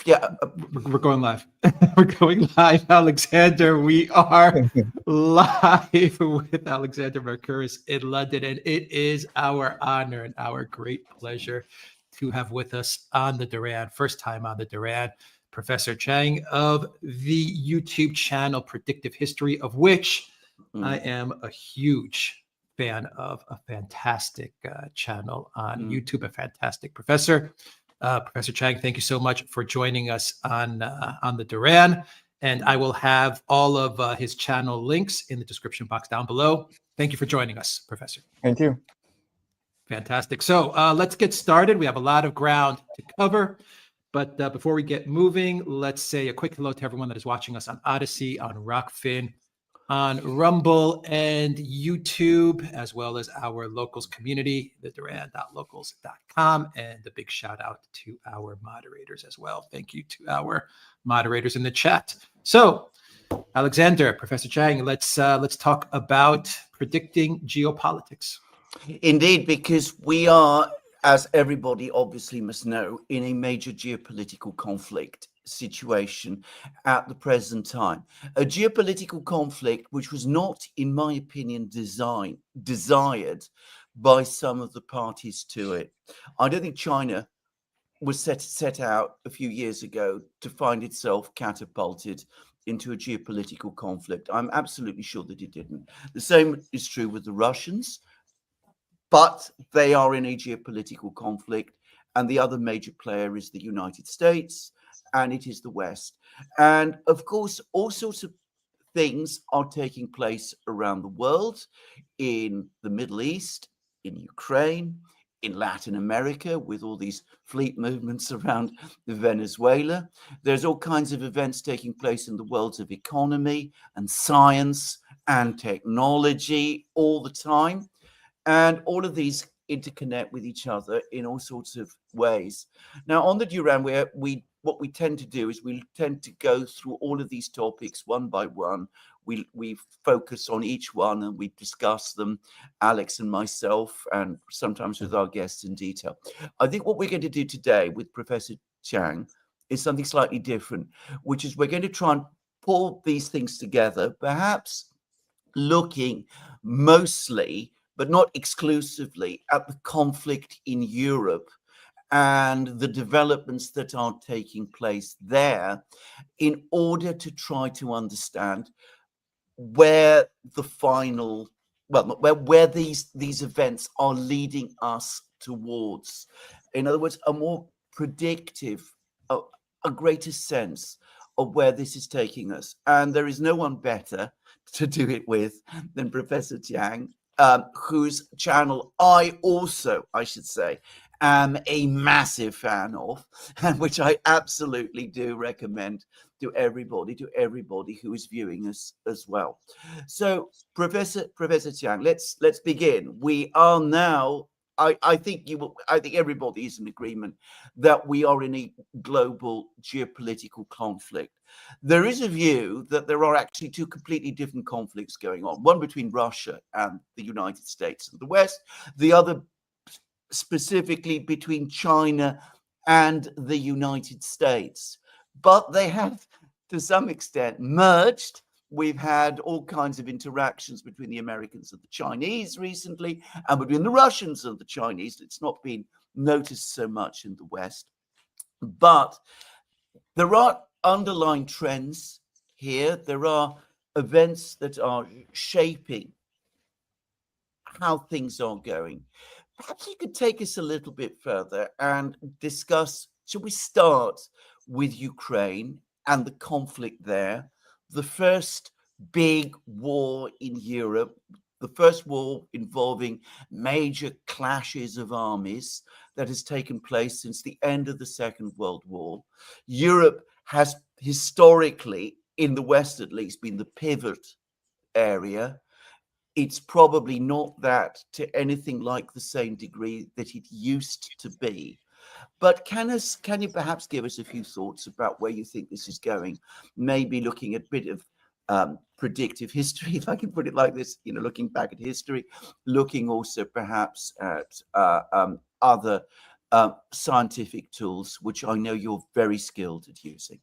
Yeah, We're going live. We're going live, Alexander. We are live with Alexander Mercouris in London, and it is our honor and our great pleasure to have with us on the Duran, first time on the Duran, Professor Chang of the YouTube channel Predictive History, of which I am a huge fan of. A fantastic channel on YouTube, a fantastic professor. Professor Chang, thank you so much for joining us on the Duran. And I will have all of his channel links in the description box down below. Thank you for joining us, Professor. Thank you. Fantastic. So let's get started. We have a lot of ground to cover. But before we get moving, let's say a quick hello to everyone that is watching us on Odyssey, on Rockfin, on Rumble and YouTube, as well as our locals community, the Duran.locals.com, and a big shout out to our moderators as well. Thank you to our moderators in the chat. So, Alexander, Professor Chang, let's talk about predicting geopolitics. indeed, because we are, as everybody obviously must know, in a major geopolitical conflict situation at the present time. A geopolitical conflict which was not, in my opinion, desired by some of the parties to it. I don't think China was set out a few years ago to find itself catapulted into a geopolitical conflict. I'm absolutely sure that it didn't. The same is true with the Russians, but they are in a geopolitical conflict, and the other major player is the United States, and it is the West. And of course, all sorts of things are taking place around the world, in the Middle East, in Ukraine, in Latin America, with all these fleet movements around Venezuela. There's all kinds of events taking place in the worlds of economy and science and technology all the time. And all of these interconnect with each other in all sorts of ways. Now, on the Duran, what we tend to do is we tend to go through all of these topics one by one. We focus on each one and we discuss them, Alex and myself, and sometimes with our guests in detail. I think what we're going to do today with Professor Chang is something slightly different, which is we're going to try and pull these things together, perhaps looking mostly, but not exclusively, at the conflict in Europe and the developments that are taking place there, in order to try to understand where the final, where these events are leading us towards. In other words, a more predictive, a greater sense of where this is taking us. And there is no one better to do it with than Professor Chang, whose channel I should say, am a massive fan of, and which I absolutely do recommend to everybody who is viewing us as well. So, Professor Chang, let's begin. We are now, I think everybody is in agreement that we are in a global geopolitical conflict. There is a view that there are actually two completely different conflicts going on, one between Russia and the United States and the West, the other specifically between China and the United States. But they have, to some extent, merged. We've had all kinds of interactions between the Americans and the Chinese recently, and between the Russians and the Chinese. It's not been noticed so much in the West. But there are underlying trends here. There are events that are shaping how things are going. Perhaps you could take us a little bit further and discuss, shall we start with Ukraine and the conflict there, the first big war in Europe, the first war involving major clashes of armies that has taken place since the end of the Second World War. Europe has historically, in the West at least, been the pivot area. It's probably not that to anything like the same degree that it used to be. But can you perhaps give us a few thoughts about where you think this is going? Maybe looking at a bit of predictive history, if I can put it like this, looking back at history, looking also perhaps at other scientific tools, which I know you're very skilled at using.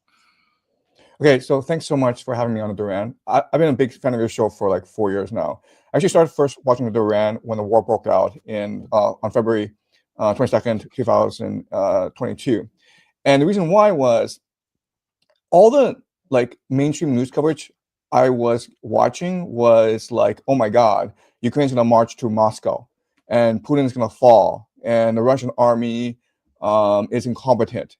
Okay, so thanks so much for having me on the Duran. I've been a big fan of your show for like 4 years now. I actually started first watching the Duran when the war broke out on February 22nd, 2022. And the reason why was all the like mainstream news coverage I was watching was like, oh my God, Ukraine's gonna march to Moscow and Putin's gonna fall and the Russian army is incompetent.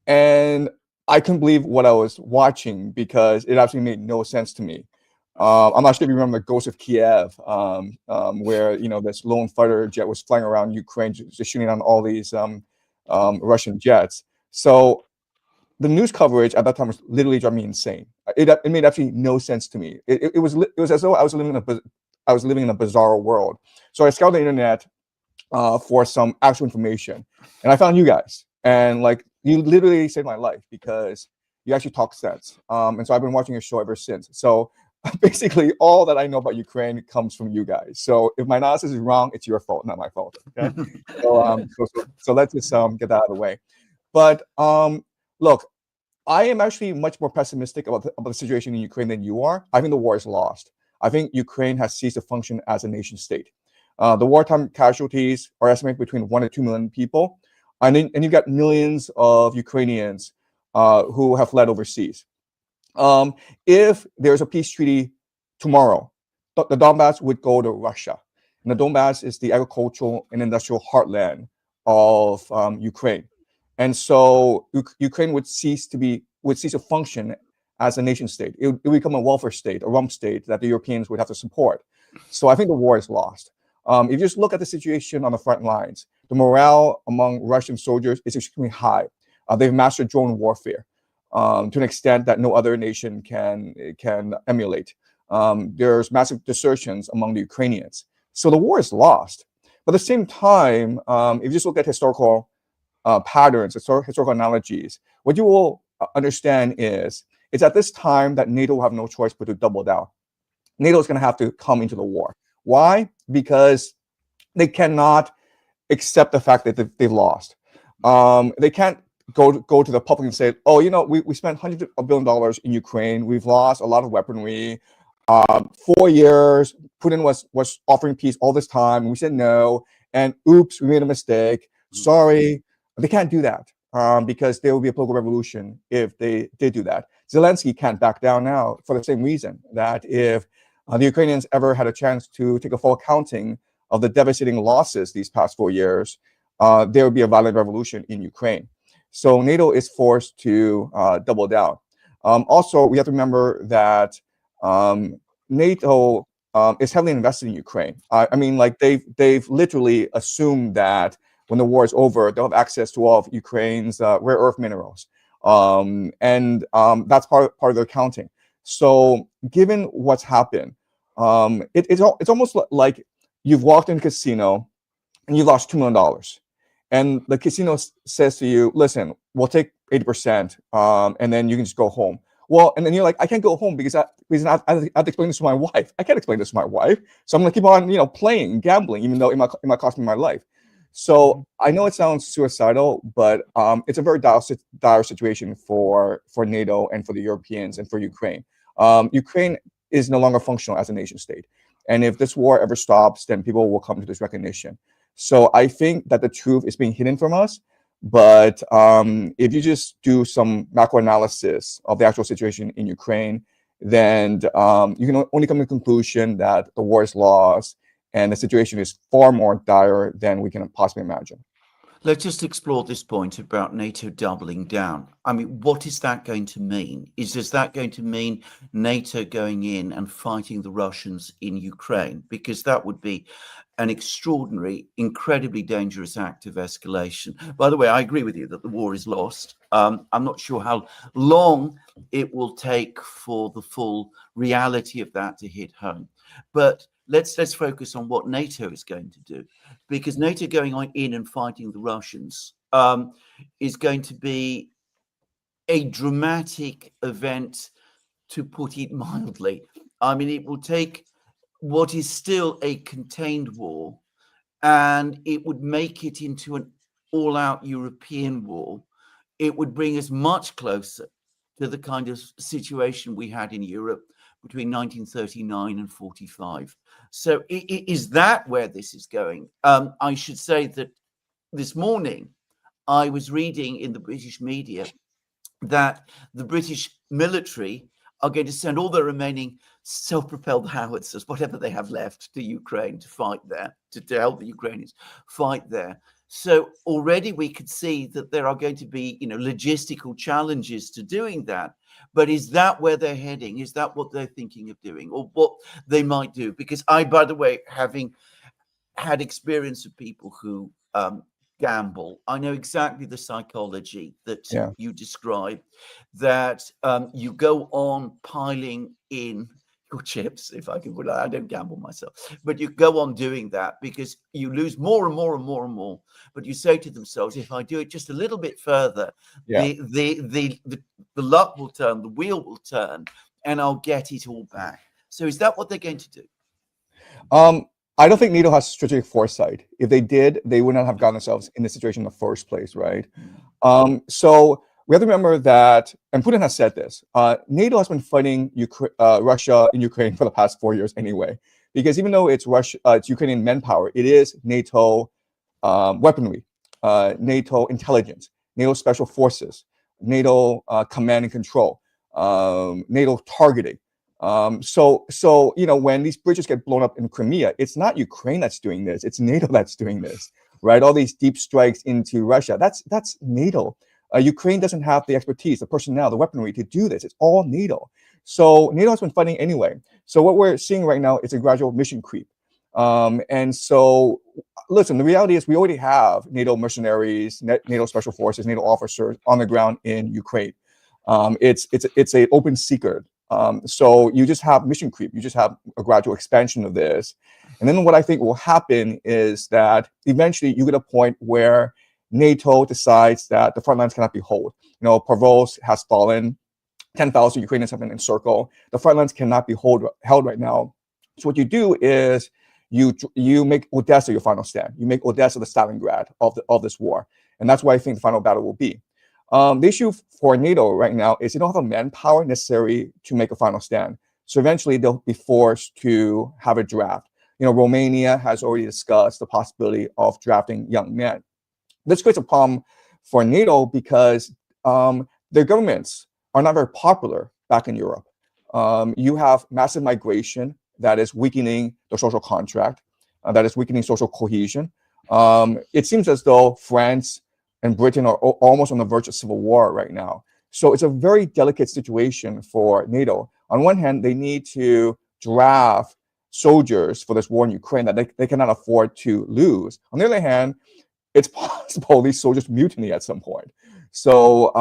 And I couldn't believe what I was watching because it actually made no sense to me. I'm not sure if you remember the Ghost of Kiev, where this lone fighter jet was flying around Ukraine, just shooting down all these Russian jets. So the news coverage at that time was literally driving me insane. It made absolutely no sense to me. It was as though I was living in a bizarre world. So I scoured the internet for some actual information, and I found you guys. And like you literally saved my life because you actually talk sense. And so I've been watching your show ever since. So basically, all that I know about Ukraine comes from you guys. So if my analysis is wrong, it's your fault, not my fault. Okay. So let's just get that out of the way. But look, I am actually much more pessimistic about the situation in Ukraine than you are. I think the war is lost. I think Ukraine has ceased to function as a nation state. The wartime casualties are estimated between 1 to 2 million people. And you've got millions of Ukrainians who have fled overseas. If there's a peace treaty tomorrow, the Donbass would go to Russia. And the Donbass is the agricultural and industrial heartland of Ukraine. And so Ukraine would cease to function as a nation state. It would become a welfare state, a rump state that the Europeans would have to support. So I think the war is lost. If you just look at the situation on the front lines, the morale among Russian soldiers is extremely high. They've mastered drone warfare to an extent that no other nation can emulate. There's massive desertions among the Ukrainians. So the war is lost. But at the same time, if you just look at historical patterns, historical analogies, what you will understand is it's at this time that NATO will have no choice but to double down. NATO is going to have to come into the war. Why? Because they cannot accept the fact that they've lost. They can't go to the public and say, oh, we spent $hundreds of billions in Ukraine. We've lost a lot of weaponry. 4 years, Putin was offering peace all this time. And we said no. And oops, we made a mistake. Sorry. They can't do that because there will be a political revolution if they did do that. Zelensky can't back down now for the same reason that if the Ukrainians ever had a chance to take a full accounting of the devastating losses these past 4 years, there would be a violent revolution in Ukraine. So NATO is forced to double down. Also, we have to remember that NATO is heavily invested in Ukraine. I mean, like they've literally assumed that when the war is over, they'll have access to all of Ukraine's rare earth minerals, and that's part of their accounting. So, given what's happened, it's almost like you've walked in a casino and you lost $2 million, and the casino says to you, "Listen, we'll take 80%, and then you can just go home." Well, and then you're like, "I can't go home because I have to explain this to my wife. I can't explain this to my wife, so I'm going to keep on, playing, gambling, even though it might cost me my life." So I know it sounds suicidal, but it's a very dire situation for NATO and for the Europeans and for Ukraine. Ukraine is no longer functional as a nation state. And if this war ever stops, then people will come to this recognition. So I think that the truth is being hidden from us. But if you just do some macro analysis of the actual situation in Ukraine, then you can only come to the conclusion that the war is lost and the situation is far more dire than we can possibly imagine. Let's just explore this point about NATO doubling down. I mean, what is that going to mean? Is that going to mean NATO going in and fighting the Russians in Ukraine? Because that would be an extraordinary, incredibly dangerous act of escalation. By the way, I agree with you that the war is lost. I'm not sure how long it will take for the full reality of that to hit home. But let's focus on what NATO is going to do, because NATO going in and fighting the Russians is going to be a dramatic event, to put it mildly. I mean, it will take what is still a contained war, and it would make it into an all-out European war, it would bring us much closer to the kind of situation we had in Europe between 1939 and 45. So is that where this is going? I should say that this morning I was reading in the British media that the British military are going to send all the remaining self-propelled howitzers, whatever they have left, to Ukraine to fight there, to help the Ukrainians fight there. So already we could see that there are going to be, logistical challenges to doing that. But is that where they're heading? Is that what they're thinking of doing, or what they might do? Because I, by the way, having had experience of people who gamble, I know exactly the psychology that you describe, that you go on piling in your chips, if I can put it. I don't gamble myself, but you go on doing that because you lose more and more and more and more. But you say to themselves, if I do it just a little bit further, the luck will turn, the wheel will turn, and I'll get it all back. So is that what they're going to do? I don't think NATO has strategic foresight. If they did, they would not have gotten themselves in this situation in the first place, right? So we have to remember that, and Putin has said this, NATO has been fighting Russia in Ukraine for the past 4 years anyway, because even though it's it's Ukrainian manpower, it is NATO weaponry, NATO intelligence, NATO special forces, NATO command and control, NATO targeting. So when these bridges get blown up in Crimea, it's not Ukraine that's doing this, it's NATO that's doing this, right? All these deep strikes into Russia, that's NATO. Ukraine doesn't have the expertise, the personnel, the weaponry to do this. It's all NATO. So NATO has been fighting anyway. So what we're seeing right now is a gradual mission creep. And so, listen, the reality is we already have NATO mercenaries, NATO special forces, NATO officers on the ground in Ukraine. It's an open secret. So you just have mission creep. You just have a gradual expansion of this. And then what I think will happen is that eventually you get a point where NATO decides that the front lines cannot be held. Pavlos has fallen. 10,000 Ukrainians have been encircled. The front lines cannot be held right now. So what you do is you make Odessa your final stand. You make Odessa the Stalingrad of this war. And that's why I think the final battle will be. The issue for NATO right now is they don't have the manpower necessary to make a final stand. So eventually they'll be forced to have a draft. Romania has already discussed the possibility of drafting young men. This creates a problem for NATO because their governments are not very popular back in Europe. You have massive migration that is weakening the social contract, that is weakening social cohesion. It seems as though France and Britain are almost on the verge of civil war right now. So it's a very delicate situation for NATO. On one hand, they need to draft soldiers for this war in Ukraine that they cannot afford to lose. On the other hand, it's possible these soldiers mutiny at some point. So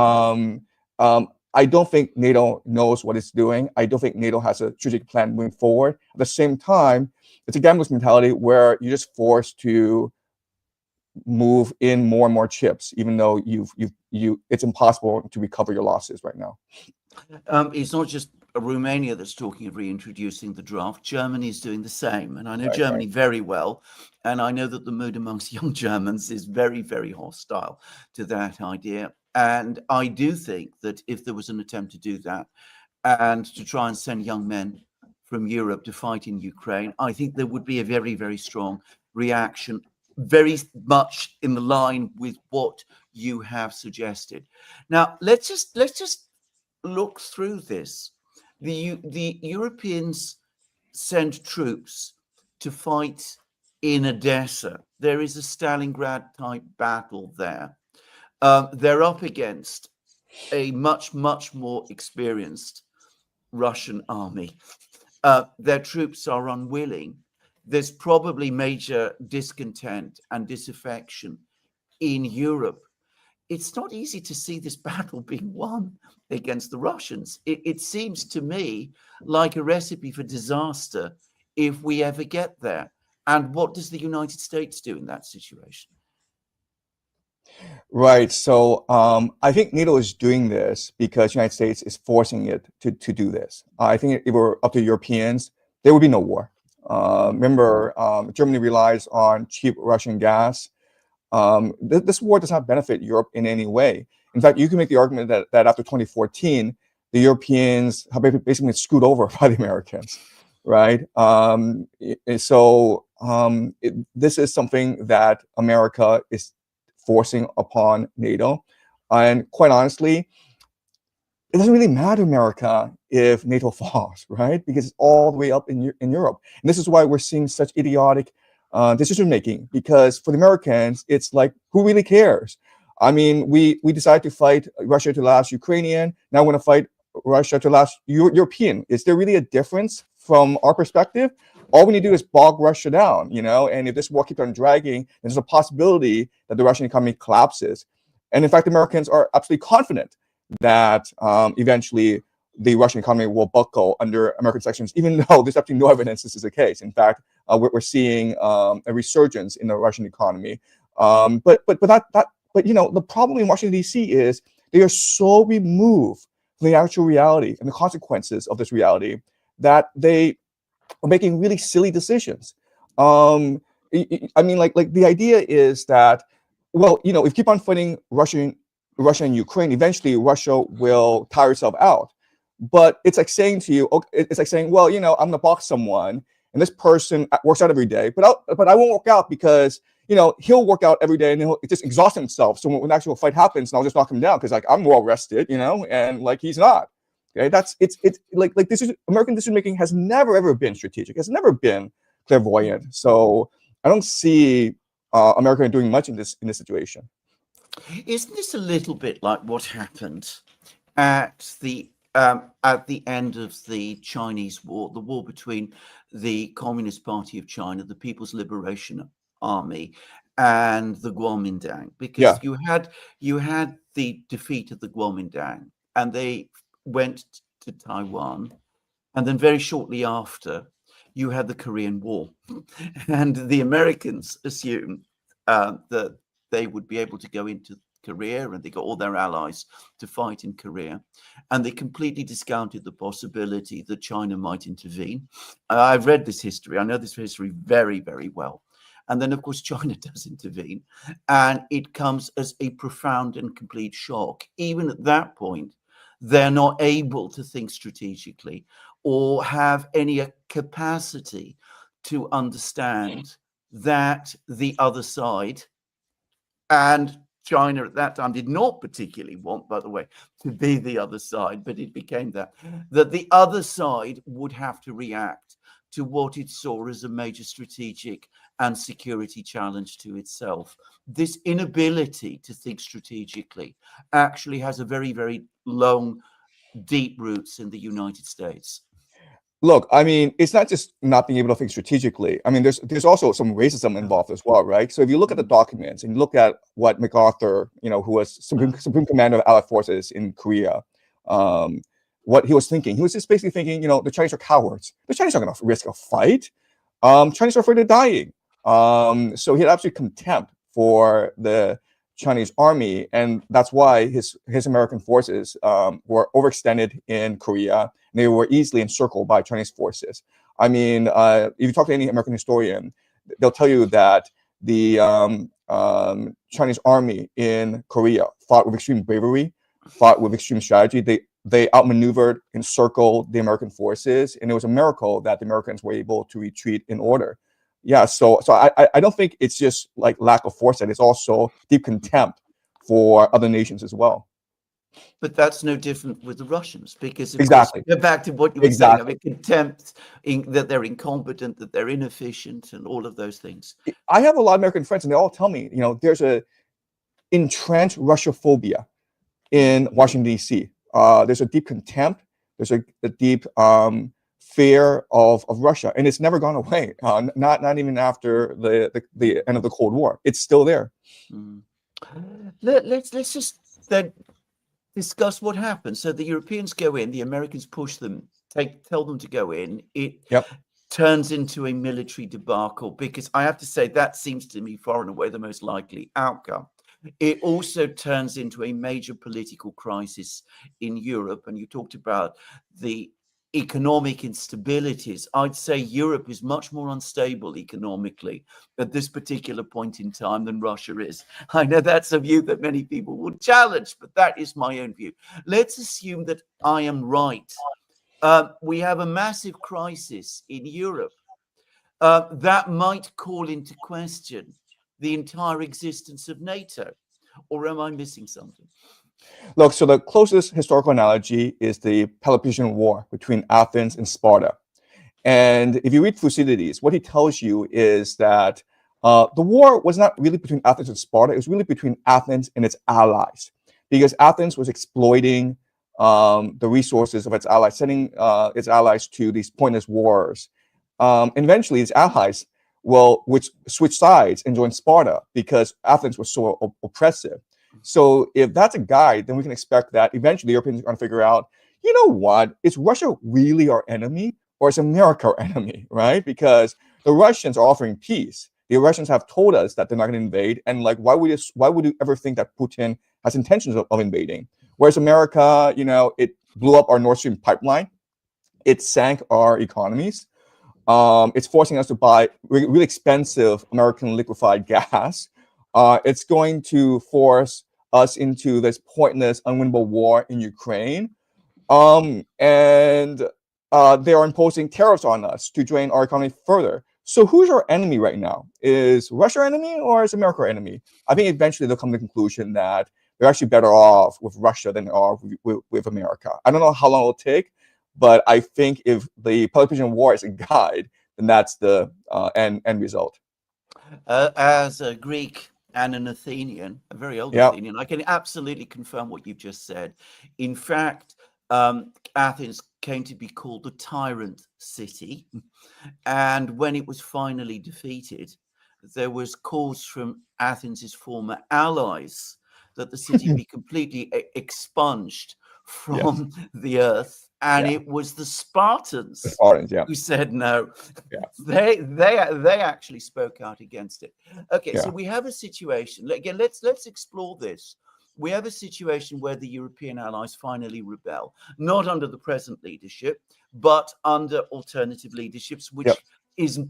I don't think NATO knows what it's doing. I don't think NATO has a strategic plan moving forward. At the same time, it's a gambler's mentality where you're just forced to move in more and more chips, even though it's impossible to recover your losses right now. It's not just Romania that's talking of reintroducing the draft. Germany is doing the same, and I know Germany very well, and I know that the mood amongst young Germans is very, very hostile to that idea. And I do think that if there was an attempt to do that and to try and send young men from Europe to fight in Ukraine, I think there would be a very, very strong reaction, very much in the line with what you have suggested. Now, let's just look through this. The Europeans send troops to fight in Odessa. There is a Stalingrad type battle there. They're up against a much, much more experienced Russian army. Their troops are unwilling. There's probably major discontent and disaffection in Europe. It's not easy to see this battle being won against the Russians. It seems to me like a recipe for disaster if we ever get there. And what does the United States do in that situation? Right. So I think NATO is doing this because the United States is forcing it to do this. I think if it were up to Europeans, there would be no war. Remember, Germany relies on cheap Russian gas. this war does not benefit Europe in any way. In fact, you can make the argument that after 2014, the Europeans have basically been screwed over by the Americans, right? This is something that America is forcing upon NATO. And quite honestly, it doesn't really matter, America, if NATO falls, right? Because it's all the way up in Europe. And this is why we're seeing such idiotic decision making, because for the Americans, it's like, who really cares? I mean, we decided to fight Russia to last Ukrainian. Now we're going to fight Russia to last European. Is there really a difference from our perspective? All we need to do is bog Russia down, and if this war keeps on dragging, there's a possibility that the Russian economy collapses. And in fact, Americans are absolutely confident that eventually the Russian economy will buckle under American sanctions, even though there's absolutely no evidence this is the case. In fact, we're seeing a resurgence in the Russian economy. But the problem in Washington D.C. is they are so removed from the actual reality and the consequences of this reality that they are making really silly decisions. I mean, like the idea is that, well, if you keep on fighting Russia and Ukraine, eventually Russia will tire itself out. But it's like saying to you, well, I'm gonna box someone, and this person works out every day, but I won't work out because he'll work out every day and he'll just exhaust himself. So when the actual fight happens, I'll just knock him down because like I'm well rested, and like he's not. Okay, it's like this is American decision making has never ever been strategic, has never been clairvoyant. So I don't see America doing much in this situation. Isn't this a little bit like what happened at the end of the Chinese War, the war between the Communist Party of China, the People's Liberation Army, and the Kuomintang? Because you had the defeat of the Kuomintang, and they went to Taiwan, and then very shortly after, you had the Korean War, and the Americans assumed that they would be able to go into Korea, and they got all their allies to fight in Korea, and they completely discounted the possibility that China might intervene. I've read this history. I know this history very, very well. And then, of course, China does intervene, and it comes as a profound and complete shock. Even at that point, they're not able to think strategically or have any capacity to understand that the other side, and China at that time did not particularly want, by the way, to be the other side, but it became that the other side would have to react to what it saw as a major strategic and security challenge to itself. This inability to think strategically actually has a very, very long, deep roots in the United States. Look, I mean, it's not just not being able to think strategically. I mean, there's also some racism involved as well, right? So if you look at the documents and you look at what MacArthur, who was Supreme Commander of Allied Forces in Korea, what he was thinking, he was just basically thinking, the Chinese are cowards. The Chinese aren't going to risk a fight. Chinese are afraid of dying. So he had absolute contempt for the Chinese army, and that's why his American forces were overextended in Korea. They were easily encircled by Chinese forces. I mean, if you talk to any American historian, they'll tell you that the Chinese army in Korea fought with extreme bravery, fought with extreme strategy. They outmaneuvered, encircled the American forces, and it was a miracle that the Americans were able to retreat in order. Yeah, so I don't think it's just like lack of foresight. It's also deep contempt for other nations as well. But that's no different with the Russians, because exactly, go back to what you were saying. I mean, contempt that they're incompetent, that they're inefficient, and all of those things. I have a lot of American friends, and they all tell me, there's a entrenched Russophobia in Washington D.C. There's a deep contempt. There's a deep fear of Russia, and it's never gone away. Not even after the end of the Cold War. It's still there. Let's just then discuss what happened. So the Europeans go in, the Americans push them, tell them to go in. It turns into a military debacle, because I have to say that seems to me far and away the most likely outcome. It also turns into a major political crisis in Europe, and you talked about the economic instabilities, I'd say Europe is much more unstable economically at this particular point in time than Russia is. I know that's a view that many people would challenge, but that is my own view. Let's assume that I am right. We have a massive crisis in Europe that might call into question the entire existence of NATO. Or am I missing something? Look, so the closest historical analogy is the Peloponnesian War between Athens and Sparta. And if you read Thucydides, what he tells you is that the war was not really between Athens and Sparta. It was really between Athens and its allies, because Athens was exploiting the resources of its allies, sending its allies to these pointless wars. And eventually, its allies will switch sides and join Sparta because Athens was so oppressive. So if that's a guide, then we can expect that eventually Europeans are going to figure out, you know what, is Russia really our enemy or is America our enemy, right? Because the Russians are offering peace. The Russians have told us that they're not going to invade. And like, why would you ever think that Putin has intentions of invading? Whereas America, you know, it blew up our Nord Stream pipeline. It sank our economies. It's forcing us to buy really expensive American liquefied gas. It's going to force us into this pointless, unwinnable war in Ukraine. And they are imposing tariffs on us to drain our economy further. So who's our enemy right now? Is Russia our enemy or is America our enemy? I think eventually they'll come to the conclusion that they're actually better off with Russia than they are with America. I don't know how long it'll take, but I think if the Peloponnesian War is a guide, then that's the end result. As a Greek and an Athenian, a very old Athenian, I can absolutely confirm what you've just said. In fact, Athens came to be called the tyrant city. And when it was finally defeated, there was calls from Athens's former allies that the city be completely expunged from the earth. And it was the Spartans who said no. They actually spoke out against it. Okay, so we have a situation. Again, let's explore this. We have a situation where the European allies finally rebel, not under the present leadership, but under alternative leaderships, which is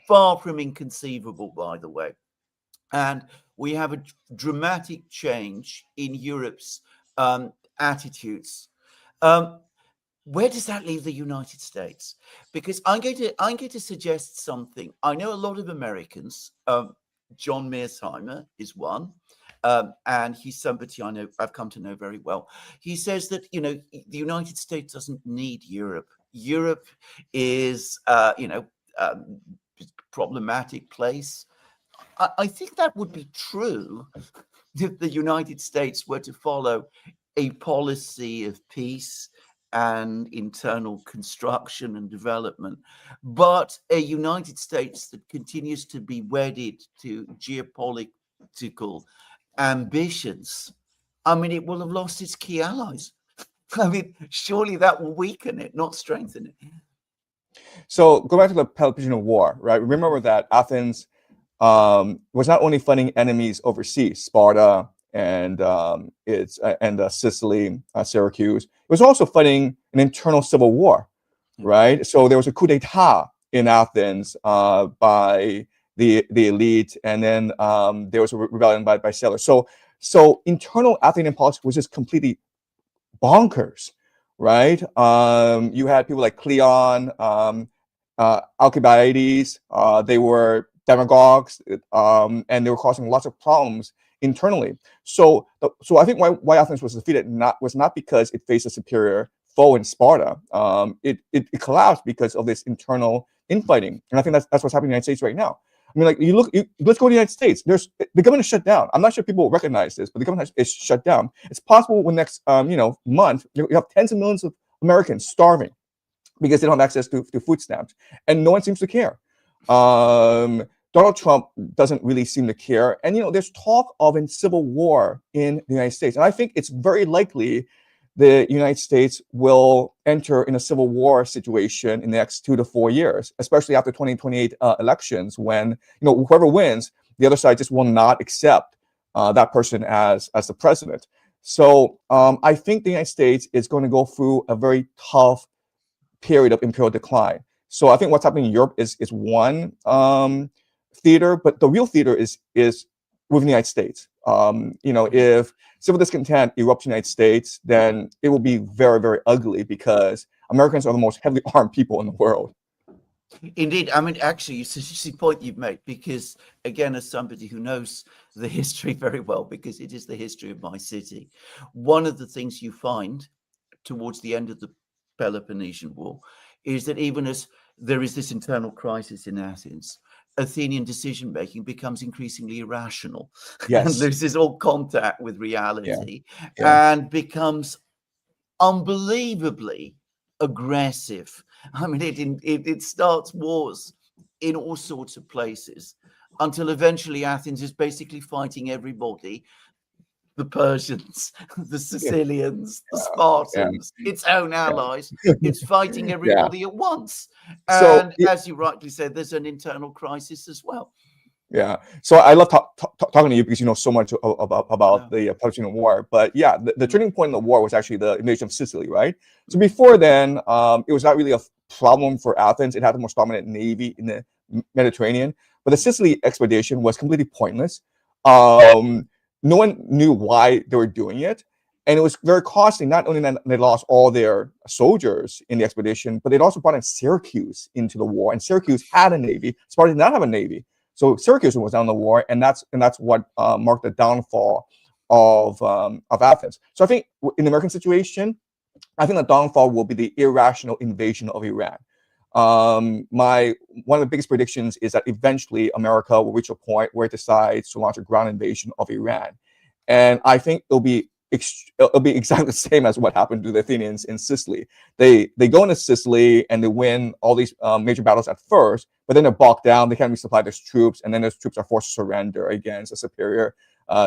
far from inconceivable, by the way. And we have a dramatic change in Europe's attitudes. Where does that leave the United States? Because I'm going to suggest something. I know a lot of Americans. John Mearsheimer is one, and he's somebody I know. I've come to know very well. He says that the United States doesn't need Europe. Europe is problematic place. I think that would be true if the United States were to follow a policy of peace and internal construction and development, but a United States that continues to be wedded to geopolitical ambitions, I mean, it will have lost its key allies. I mean, surely that will weaken it, not strengthen it. So go back to the Peloponnesian War, right? Remember that Athens was not only fighting enemies overseas, Sparta, and Sicily, Syracuse. It was also fighting an internal civil war, right? So there was a coup d'état in Athens by the elite, and then there was a rebellion by sailors. So internal Athenian politics was just completely bonkers, right? You had people like Cleon, Alcibiades. They were demagogues, and they were causing lots of problems internally. So I think why Athens was defeated was not because it faced a superior foe in Sparta. It collapsed because of this internal infighting, and I think that's what's happening in the United States right now. I mean, like let's go to the United States. The government is shut down. I'm not sure people recognize this, but the government is shut down. It's possible when next month you have tens of millions of Americans starving because they don't have access to food stamps, and no one seems to care. Donald Trump doesn't really seem to care. And, there's talk of a civil war in the United States. And I think it's very likely the United States will enter in a civil war situation in the next 2 to 4 years, especially after 2028 elections, when, whoever wins, the other side just will not accept that person as the president. So I think the United States is going to go through a very tough period of imperial decline. So I think what's happening in Europe is one theater, but the real theater is within the United States. If civil discontent erupts in the United States, then it will be very, very ugly because Americans are the most heavily armed people in the world. Indeed. I mean, actually, it's a point you've made, because, again, as somebody who knows the history very well, because it is the history of my city, one of the things you find towards the end of the Peloponnesian War is that even as there is this internal crisis in Athens, Athenian decision-making becomes increasingly irrational and loses all contact with reality and becomes unbelievably aggressive. I mean, it starts wars in all sorts of places until eventually Athens is basically fighting everybody. The Persians, the Sicilians, the Spartans, its own allies. It's fighting everybody at once. And as you rightly said, there's an internal crisis as well. Yeah. So I love talking to you because you know so much about the Peloponnesian War. But yeah, the turning point in the war was actually the invasion of Sicily, right? So before then, it was not really a problem for Athens. It had the most dominant navy in the Mediterranean. But the Sicily expedition was completely pointless. No one knew why they were doing it. And it was very costly. Not only that they lost all their soldiers in the expedition, but it also brought in Syracuse into the war. And Syracuse had a navy. Sparta did not have a navy. So Syracuse was down the war, and that's what marked the downfall of Athens. So I think in the American situation, I think the downfall will be the irrational invasion of Iran. One of the biggest predictions is that eventually America will reach a point where it decides to launch a ground invasion of Iran, and I think it'll be exactly the same as what happened to the Athenians in Sicily. They go into Sicily and they win all these major battles at first, but then they're bogged down. They can't resupply their troops, and then those troops are forced to surrender against a superior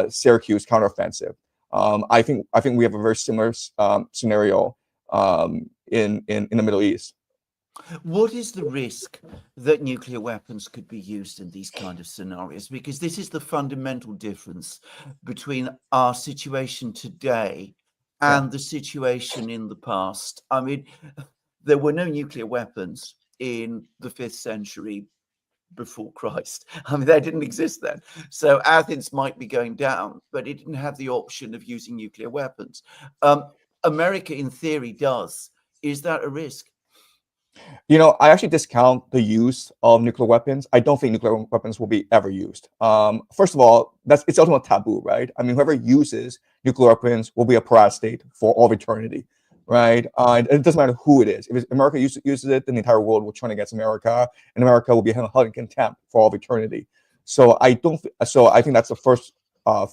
Syracuse counteroffensive. I think we have a very similar scenario in the Middle East. What is the risk that nuclear weapons could be used in these kind of scenarios? Because this is the fundamental difference between our situation today and the situation in the past. I mean, there were no nuclear weapons in the 5th century before Christ. I mean, they didn't exist then. So Athens might be going down, but it didn't have the option of using nuclear weapons. America, in theory, does. Is that a risk? You know, I actually discount the use of nuclear weapons. I don't think nuclear weapons will be ever used. First of all, it's ultimate taboo, right? I mean, whoever uses nuclear weapons will be a pariah state for all of eternity, right? And it doesn't matter who it is. If America uses it, then the entire world will turn against America, and America will be held in contempt for all of eternity. So I think that's the first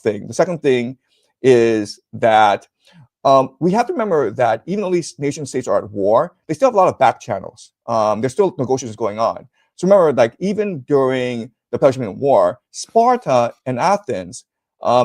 thing. The second thing is that we have to remember that even though these nation states are at war, they still have a lot of back channels. There's still negotiations going on. So remember, like even during the Peloponnesian War, Sparta and Athens,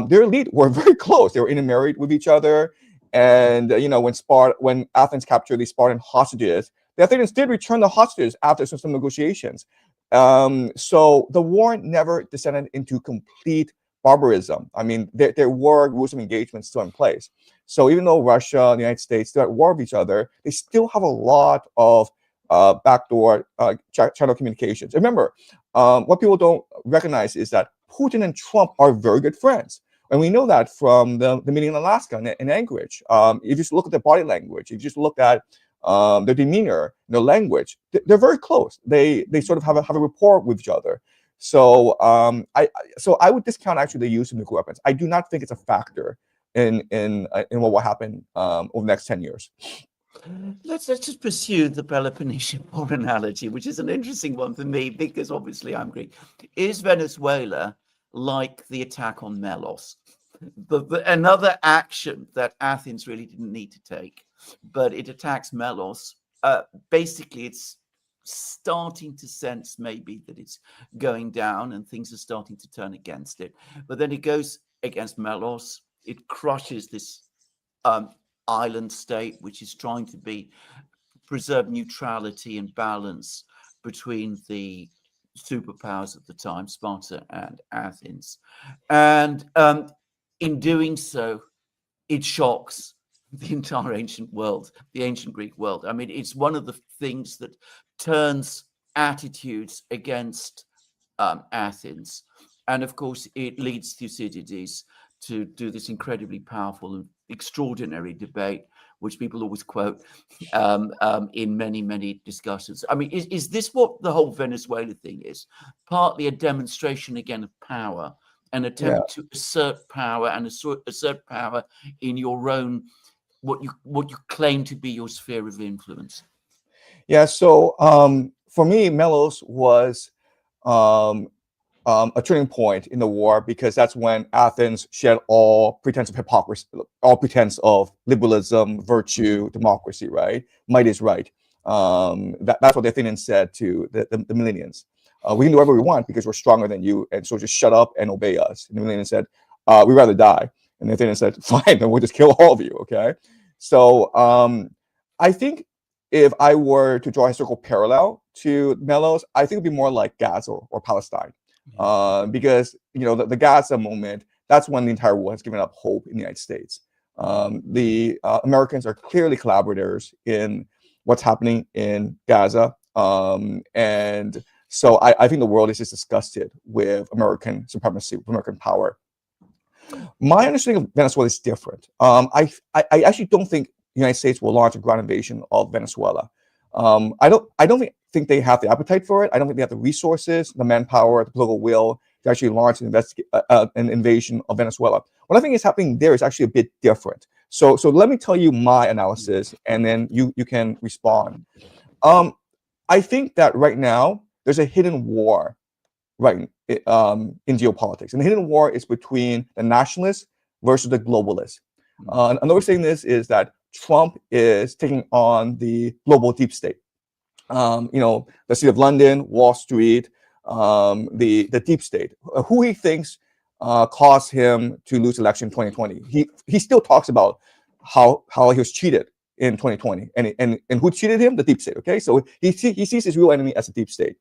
their elite were very close. They were intermarried with each other. And when Athens captured these Spartan hostages, the Athenians did return the hostages after some negotiations. So the war never descended into complete barbarism. I mean, there were rules of engagement still in place. So even though Russia and the United States still at war with each other, they still have a lot of backdoor channel communications. Remember, what people don't recognize is that Putin and Trump are very good friends. And we know that from the meeting in Alaska in Anchorage. If you just look at their body language, if you just look at their demeanor, their language, they're very close. They sort of have a rapport with each other. So I would discount actually the use of nuclear weapons. I do not think it's a factor in what will happen over the next 10 years. Let's just pursue the Peloponnesian War analogy, which is an interesting one for me because obviously I'm Greek. Is Venezuela like the attack on Melos? Another action that Athens really didn't need to take, but it attacks Melos. Basically, it's starting to sense maybe that it's going down and things are starting to turn against it. But then it goes against Melos. It crushes this island state, which is trying to preserve neutrality and balance between the superpowers at the time, Sparta and Athens. And in doing so, it shocks the entire ancient world, the ancient Greek world. I mean, it's one of the things that turns attitudes against Athens. And of course, it leads Thucydides to do this incredibly powerful and extraordinary debate, which people always quote in many, many discussions. I mean, is this what the whole Venezuela thing is? Partly a demonstration again of power, an attempt to assert power and assert power in your own, what you claim to be your sphere of influence. Yeah. So for me, Melos was a turning point in the war, because that's when Athens shed all pretense of hypocrisy, all pretense of liberalism, virtue, democracy, right? Might is right. That's what the Athenians said to the Melians. We can do whatever we want because we're stronger than you, and so just shut up and obey us. And the Melians said, we'd rather die. And the Athenians said, fine, then we'll just kill all of you, okay? So I think if I were to draw a historical parallel to Melos, I think it'd be more like Gaza or Palestine. Because the Gaza moment, that's when the entire world has given up hope in the United States. The Americans are clearly collaborators in what's happening in Gaza, and so I think the world is just disgusted with American supremacy, with American power. My understanding of Venezuela is different. I actually don't think the United States will launch a ground invasion of Venezuela. I don't think they have the appetite for it. I don't think they have the resources, the manpower, the political will to actually launch an invasion of Venezuela. What I think is happening there is actually a bit different. So let me tell you my analysis, and then you can respond. I think that right now there's a hidden war, right, in geopolitics, and the hidden war is between the nationalists versus the globalists. Another saying this is that Trump is taking on the global deep state. The City of London, Wall Street, the deep state, who he thinks caused him to lose election in 2020. He still talks about how he was cheated in 2020, and who cheated him? The deep state. Okay, so he sees his real enemy as the deep state.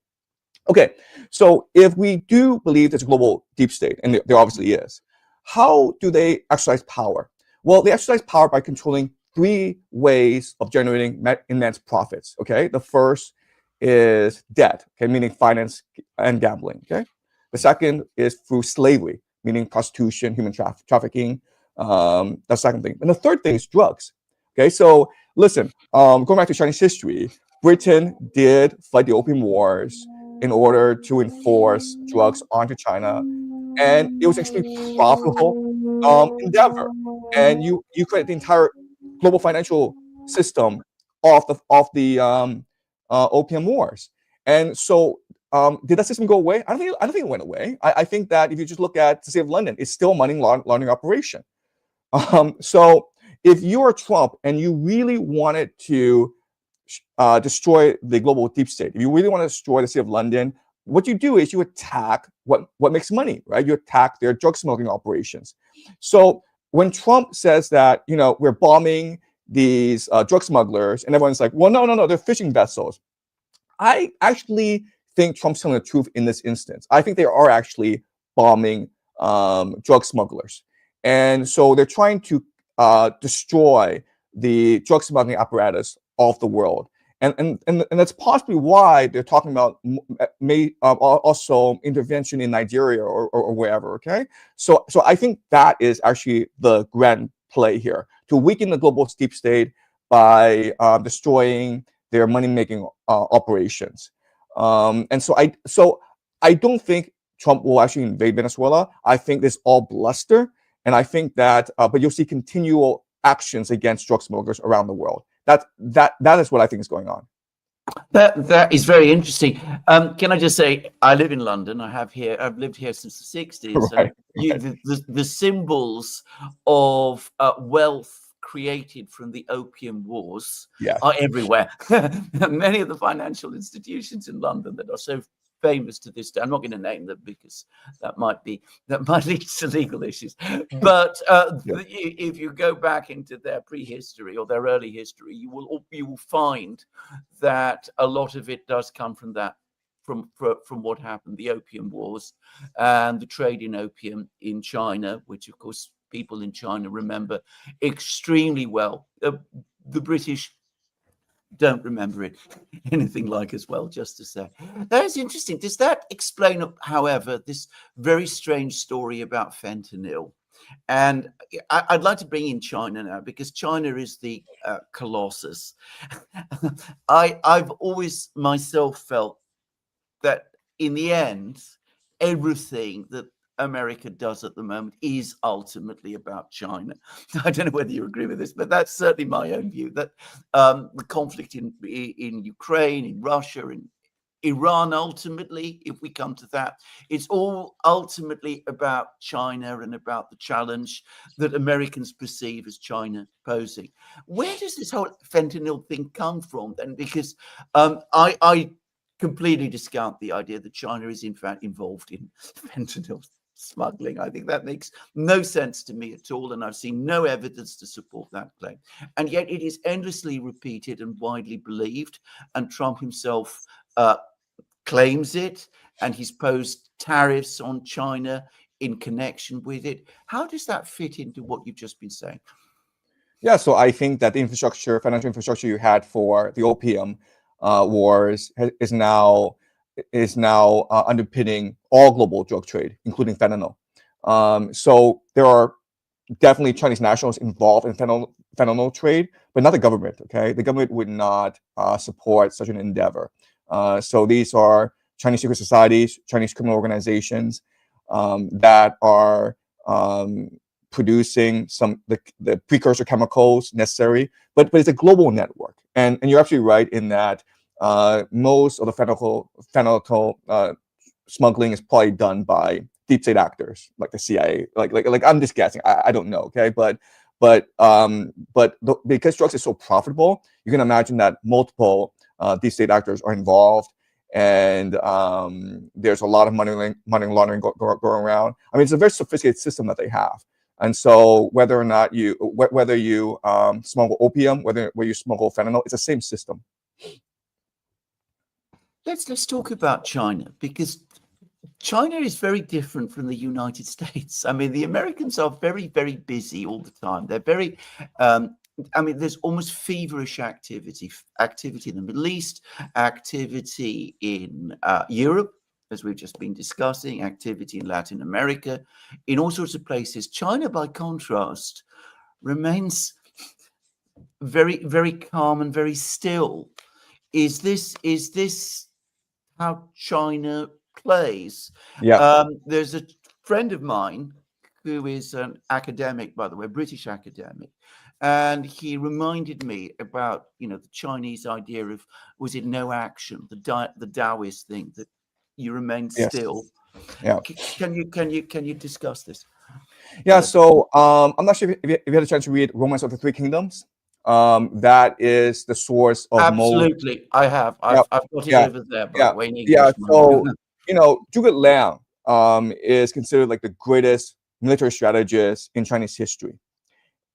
Okay, so if we do believe there's a global deep state, and there obviously is, how do they exercise power? Well, they exercise power by controlling 3 ways of generating immense profits. Okay, the first is debt, okay, meaning finance and gambling. Okay, the second is through slavery, meaning prostitution, human trafficking. That's the second thing, and the third thing is drugs. Okay, so listen, going back to Chinese history, Britain did fight the Opium Wars in order to enforce drugs onto China, and it was an extremely profitable endeavor. And you create the entire global financial system off the Opium Wars. And so, did that system go away? I don't think it went away. I think that if you just look at the City of London, it's still a money laundering operation. So if you are Trump and you really wanted to destroy the global deep state, if you really want to destroy the City of London, what you do is you attack what makes money, right? You attack their drug smuggling operations. So when Trump says that, we're bombing these drug smugglers, and everyone's like, well, no, they're fishing vessels. I actually think Trump's telling the truth in this instance. I think they are actually bombing drug smugglers. And so they're trying to destroy the drug smuggling apparatus of the world. And that's possibly why they're talking about also intervention in Nigeria or wherever. Okay, so I think that is actually the grand play here, to weaken the global deep state by destroying their money-making operations. And so I don't think Trump will actually invade Venezuela. I think this is all bluster, and I think that but you'll see continual actions against drug smugglers around the world. That is what I think is going on. That is very interesting. Can I just say, I live in London. I've lived here since the 60s. Right. And the symbols of wealth created from the Opium Wars are everywhere. Many of the financial institutions in London that are so famous to this day, I'm not going to name them because that might lead to legal issues. But if you go back into their prehistory or their early history, you will find that a lot of it does come from that, from what happened, the Opium Wars and the trade in opium in China, which of course people in China remember extremely well. The British don't remember it anything like as well, just to say. That is interesting. Does that explain, however, this very strange story about fentanyl? And I'd like to bring in China now, because China is the colossus. I've always myself felt that in the end, everything that America does at the moment is ultimately about China. I don't know whether you agree with this, but that's certainly my own view, that the conflict in Ukraine, in Russia, in Iran, ultimately, if we come to that, it's all ultimately about China and about the challenge that Americans perceive as China posing. Where does this whole fentanyl thing come from then? Because I completely discount the idea that China is in fact involved in fentanyl smuggling. I think that makes no sense to me at all, and I've seen no evidence to support that claim. And yet it is endlessly repeated and widely believed, and Trump himself claims it, and he's posed tariffs on China in connection with it. How does that fit into what you've just been saying? Yeah, so I think that the infrastructure, financial infrastructure you had for the opium wars is now underpinning all global drug trade, including fentanyl. So there are definitely Chinese nationals involved in fentanyl trade, but not the government. Okay, the government would not support such an endeavor. So these are Chinese secret societies, Chinese criminal organizations that are producing the precursor chemicals necessary, but it's a global network. And you're absolutely right in that most of the fentanyl smuggling is probably done by deep state actors like the CIA. Like I'm just guessing. I don't know. Okay, but because drugs is so profitable, you can imagine that multiple deep state actors are involved, and there's a lot of money laundering going around. I mean, it's a very sophisticated system that they have. And so whether or not you smuggle opium, whether you smuggle fentanyl, it's the same system. Let's talk about China, because China is very different from the United States. I mean, the Americans are very, very busy all the time. They're very, I mean, there's almost feverish activity in the Middle East, activity in Europe, as we've just been discussing, activity in Latin America, in all sorts of places. China, by contrast, remains very, very calm and very still. Is this how China plays? Yeah. There's a friend of mine who is an academic, by the way, a British academic, and he reminded me about the Chinese idea of, was it no action, the Taoist thing, that you remain still. Yeah. Can you discuss this? Yeah. So I'm not sure if you had a chance to read Romance of the Three Kingdoms. That is the source of Absolutely, most. I have. I've got it over there, by the way, in English. Yeah. So Zhuge Liang is considered like the greatest military strategist in Chinese history,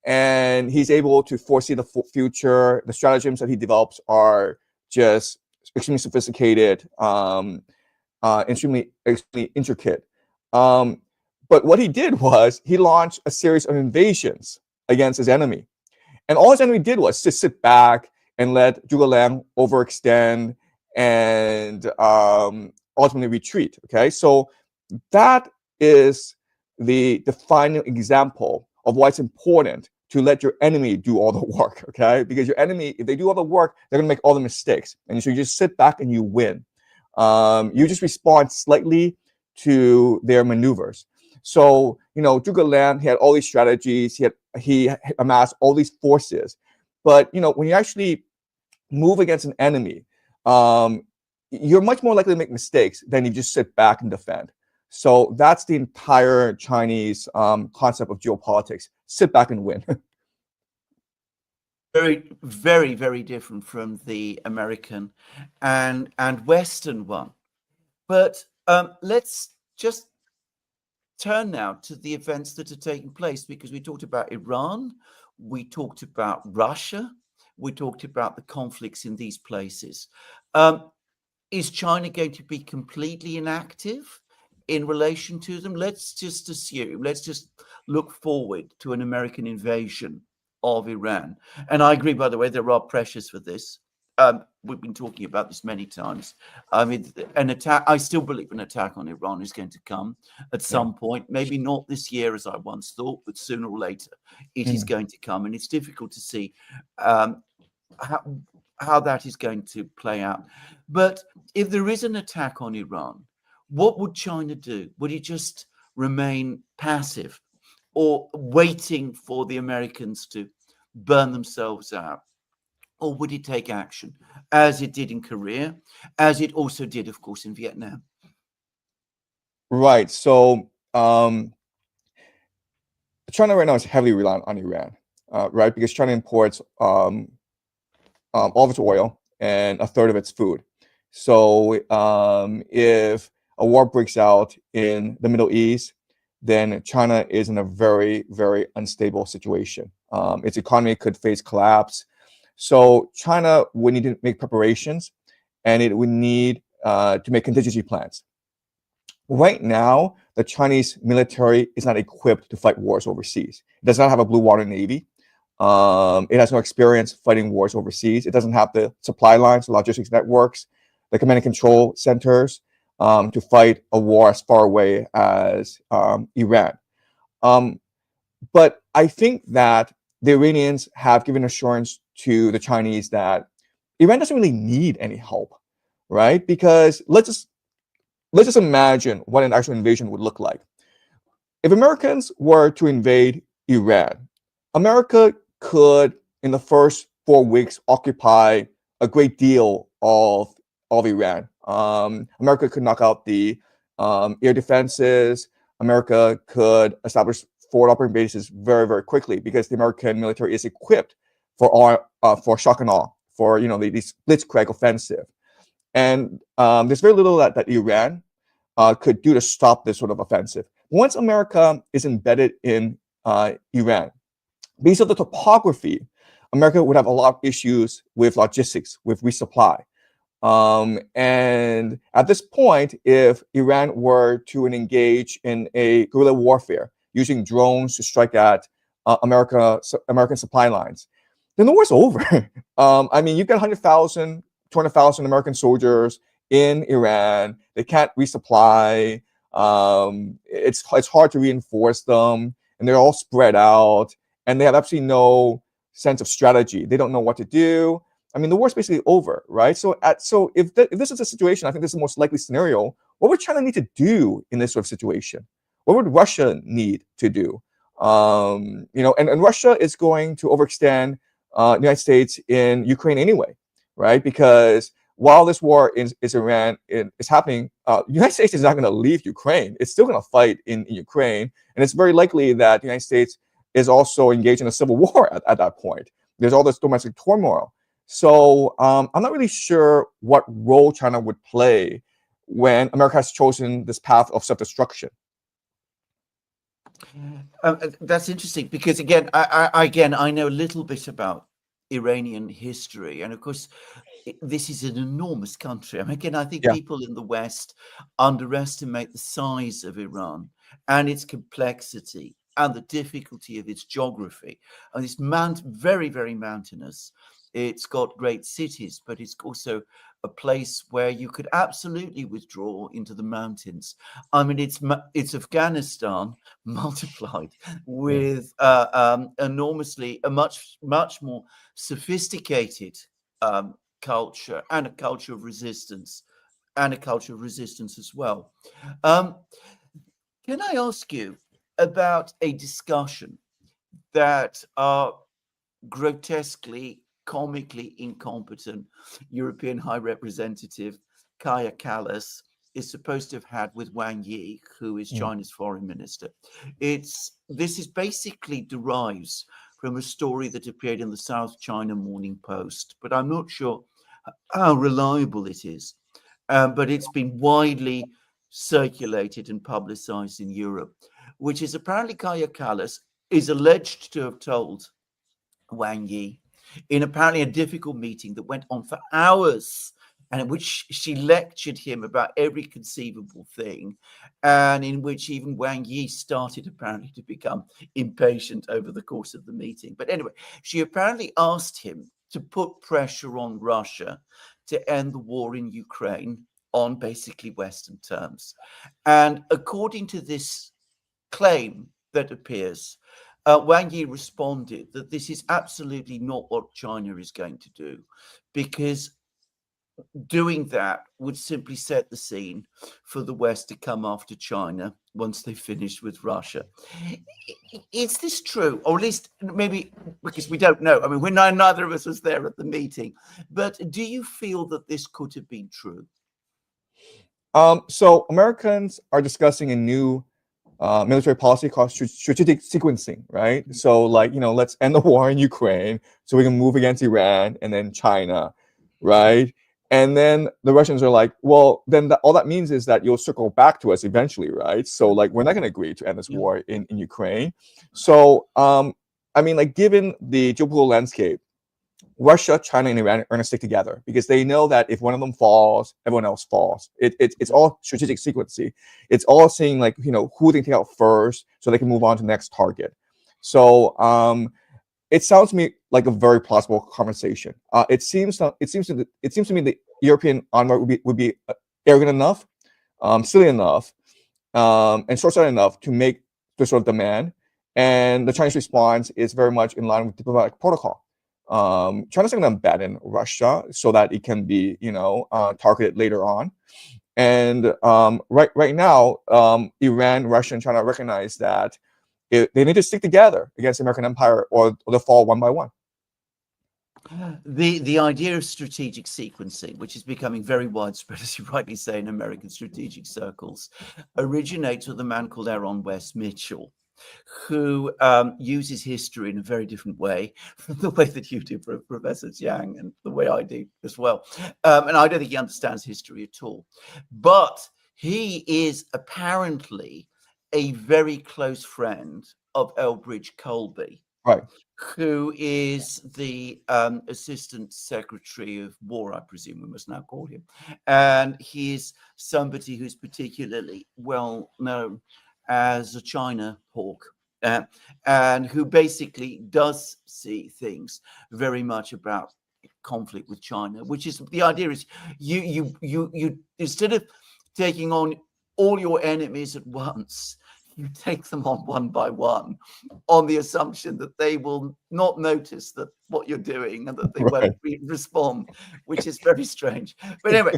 and he's able to foresee the future. The stratagems that he develops are just extremely sophisticated, extremely intricate. But what he did was he launched a series of invasions against his enemy. And all his enemy did was just sit back and let Zhuge Liang overextend and ultimately retreat. Okay, so that is the defining example of why it's important to let your enemy do all the work. Okay, because your enemy, if they do all the work, they're going to make all the mistakes, and so you just sit back and you win. You just respond slightly to their maneuvers. So Zhuge Liang, he had all these strategies. He amassed all these forces, but when you actually move against an enemy, you're much more likely to make mistakes than you just sit back and defend. So that's the entire Chinese concept of geopolitics: sit back and win. Very, very, very different from the American and Western one. But let's just turn now to the events that are taking place, because we talked about Iran, we talked about Russia, we talked about the conflicts in these places. Is China going to be completely inactive in relation to them? Let's just assume, let's just look forward to an American invasion of Iran. And I agree, by the way, there are pressures for this. We've been talking about this many times. I mean, an attack, I still believe an attack on Iran is going to come at some point, maybe not this year as I once thought, but sooner or later it is going to come. And it's difficult to see how that is going to play out. But if there is an attack on Iran, what would China do? Would it just remain passive or waiting for the Americans to burn themselves out? Or would it take action, as it did in Korea, as it also did, of course, in Vietnam? Right. So China right now is heavily reliant on Iran, right? Because China imports all of its oil and a third of its food. So if a war breaks out in the Middle East, then China is in a very, very unstable situation. Its economy could face collapse. So China would need to make preparations, and it would need to make contingency plans. Right now, the Chinese military is not equipped to fight wars overseas. It does not have a blue water navy. It has no experience fighting wars overseas. It doesn't have the supply lines, the logistics networks, the command and control centers to fight a war as far away as Iran. But I think that the Iranians have given assurance to the Chinese that Iran doesn't really need any help, right? Because let's just imagine what an actual invasion would look like. If Americans were to invade Iran, America could, in the first 4 weeks, occupy a great deal of Iran. America could knock out the air defenses. America could establish forward operating bases very, very quickly because the American military is equipped for shock and awe, for the blitzkrieg offensive. And there's very little that Iran could do to stop this sort of offensive. Once America is embedded in Iran, because of the topography, America would have a lot of issues with logistics, with resupply. And at this point, if Iran were to engage in a guerrilla warfare using drones to strike at American supply lines, then the war's over. I mean, you've got 100,000, 200,000 American soldiers in Iran. They can't resupply. It's hard to reinforce them, and they're all spread out, and they have absolutely no sense of strategy. They don't know what to do. I mean, the war's basically over, right? So if this is a situation, I think this is the most likely scenario. What would China need to do in this sort of situation? What would Russia need to do? And Russia is going to overextend the United States in Ukraine anyway, right? Because while this war is Iran is happening, the United States is not going to leave Ukraine. It's still going to fight in Ukraine, and it's very likely that the United States is also engaged in a civil war at that point. There's all this domestic turmoil. So I'm not really sure what role China would play when America has chosen this path of self-destruction. That's interesting because I know a little bit about Iranian history, and of course, this is an enormous country. I mean, again, I think people in the West underestimate the size of Iran and its complexity and the difficulty of its geography. And it's very, very mountainous. It's got great cities, but it's also a place where you could absolutely withdraw into the mountains. I mean, it's Afghanistan multiplied with enormously a much more sophisticated culture and a culture of resistance, as well. Can I ask you about a discussion that grotesquely, comically incompetent European High Representative Kaja Kallas is supposed to have had with Wang Yi, who is China's foreign minister? This is basically derives from a story that appeared in the South China Morning Post, but I'm not sure how reliable it is. But it's been widely circulated and publicized in Europe, which is apparently Kaja Kallas is alleged to have told Wang Yi in apparently a difficult meeting that went on for hours and in which she lectured him about every conceivable thing, and in which even Wang Yi started apparently to become impatient over the course of the meeting. But anyway, she apparently asked him to put pressure on Russia to end the war in Ukraine on basically Western terms. And according to this claim that appears, Wang Yi responded that this is absolutely not what China is going to do, because doing that would simply set the scene for the West to come after China once they finished with Russia. Is this true? Or at least maybe, because we don't know. I mean, neither of us was there at the meeting. But do you feel that this could have been true? So Americans are discussing a new military policy called strategic sequencing, right? So like, let's end the war in Ukraine so we can move against Iran and then China, right? And then the Russians are like, well, then all that means is that you'll circle back to us eventually, right? So like, we're not going to agree to end this war in Ukraine. So, I mean, like, given the geopolitical landscape, Russia, China, and Iran are going to stick together because they know that if one of them falls, everyone else falls. It's all strategic sequencing. It's all seeing like, who they take out first so they can move on to the next target. So it sounds to me like a very plausible conversation. It seems to me the European envoy would be arrogant enough, silly enough, and short-sighted enough to make this sort of demand. And the Chinese response is very much in line with diplomatic protocol. China's going to abandon Russia so that it can be, targeted later on. And right now, Iran, Russia, and China recognize that they need to stick together against the American empire, or they'll fall one by one. The idea of strategic sequencing, which is becoming very widespread, as you rightly say, in American strategic circles, originates with a man called Aaron West Mitchell, who uses history in a very different way from the way that you do, Professor Chang, and the way I do as well. And I don't think he understands history at all. But he is apparently a very close friend of Elbridge Colby, right, who is the Assistant Secretary of War, I presume we must now call him. And he is somebody who's particularly well known as a China hawk, and who basically does see things very much about conflict with China, which is the idea is you instead of taking on all your enemies at once, you take them on one by one on the assumption that they will not notice that what you're doing and that they won't respond, which is very strange. But anyway,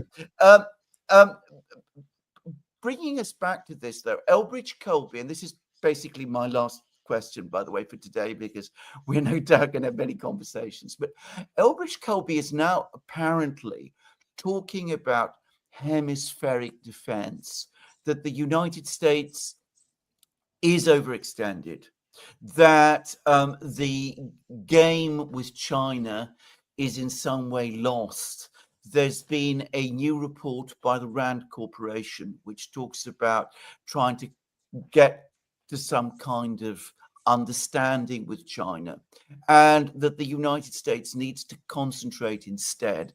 bringing us back to this, though, Elbridge Colby, and this is basically my last question, by the way, for today, because we're no doubt going to have many conversations. But Elbridge Colby is now apparently talking about hemispheric defense, that the United States is overextended, that the game with China is in some way lost. There's been a new report by the Rand Corporation, which talks about trying to get to some kind of understanding with China, and that the United States needs to concentrate instead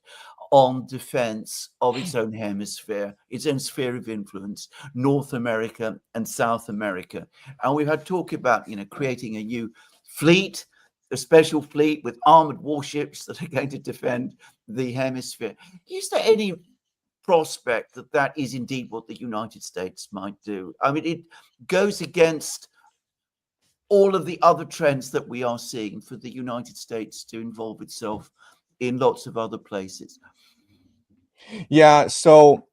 on defense of its own hemisphere, its own sphere of influence, North America and South America. And we've had talk about, creating a new fleet, a special fleet with armored warships that are going to defend the hemisphere. Is there any prospect that that is indeed what the United States might do? I mean, it goes against all of the other trends that we are seeing for the United States to involve itself in lots of other places. Yeah, so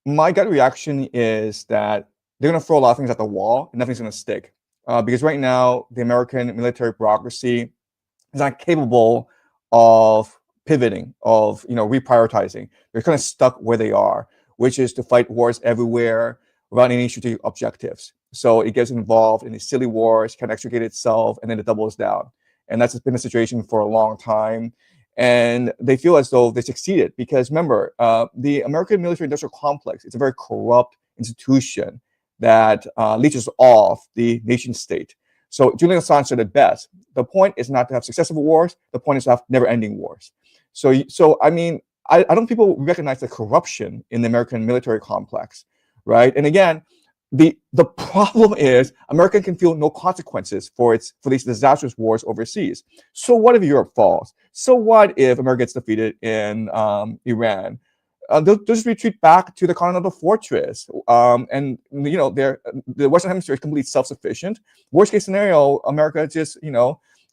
my gut reaction is that they're going to throw a lot of things at the wall and nothing's going to stick. Because right now, the American military bureaucracy is not capable of pivoting, of reprioritizing. They're kind of stuck where they are, which is to fight wars everywhere without any strategic objectives. So it gets involved in these silly wars, can extricate itself, and then it doubles down. And that's been the situation for a long time. And they feel as though they succeeded because, remember, the American military-industrial complex is a very corrupt institution that leeches off the nation state. So Julian Assange said it best. The point is not to have successful wars. The point is to have never-ending wars. So I mean, I don't think people recognize the corruption in the American military complex, right? And again, the problem is America can feel no consequences for these disastrous wars overseas. So what if Europe falls? So what if America gets defeated in Iran? They'll just retreat back to the continental fortress, and the Western Hemisphere is completely self-sufficient. Worst case scenario, America just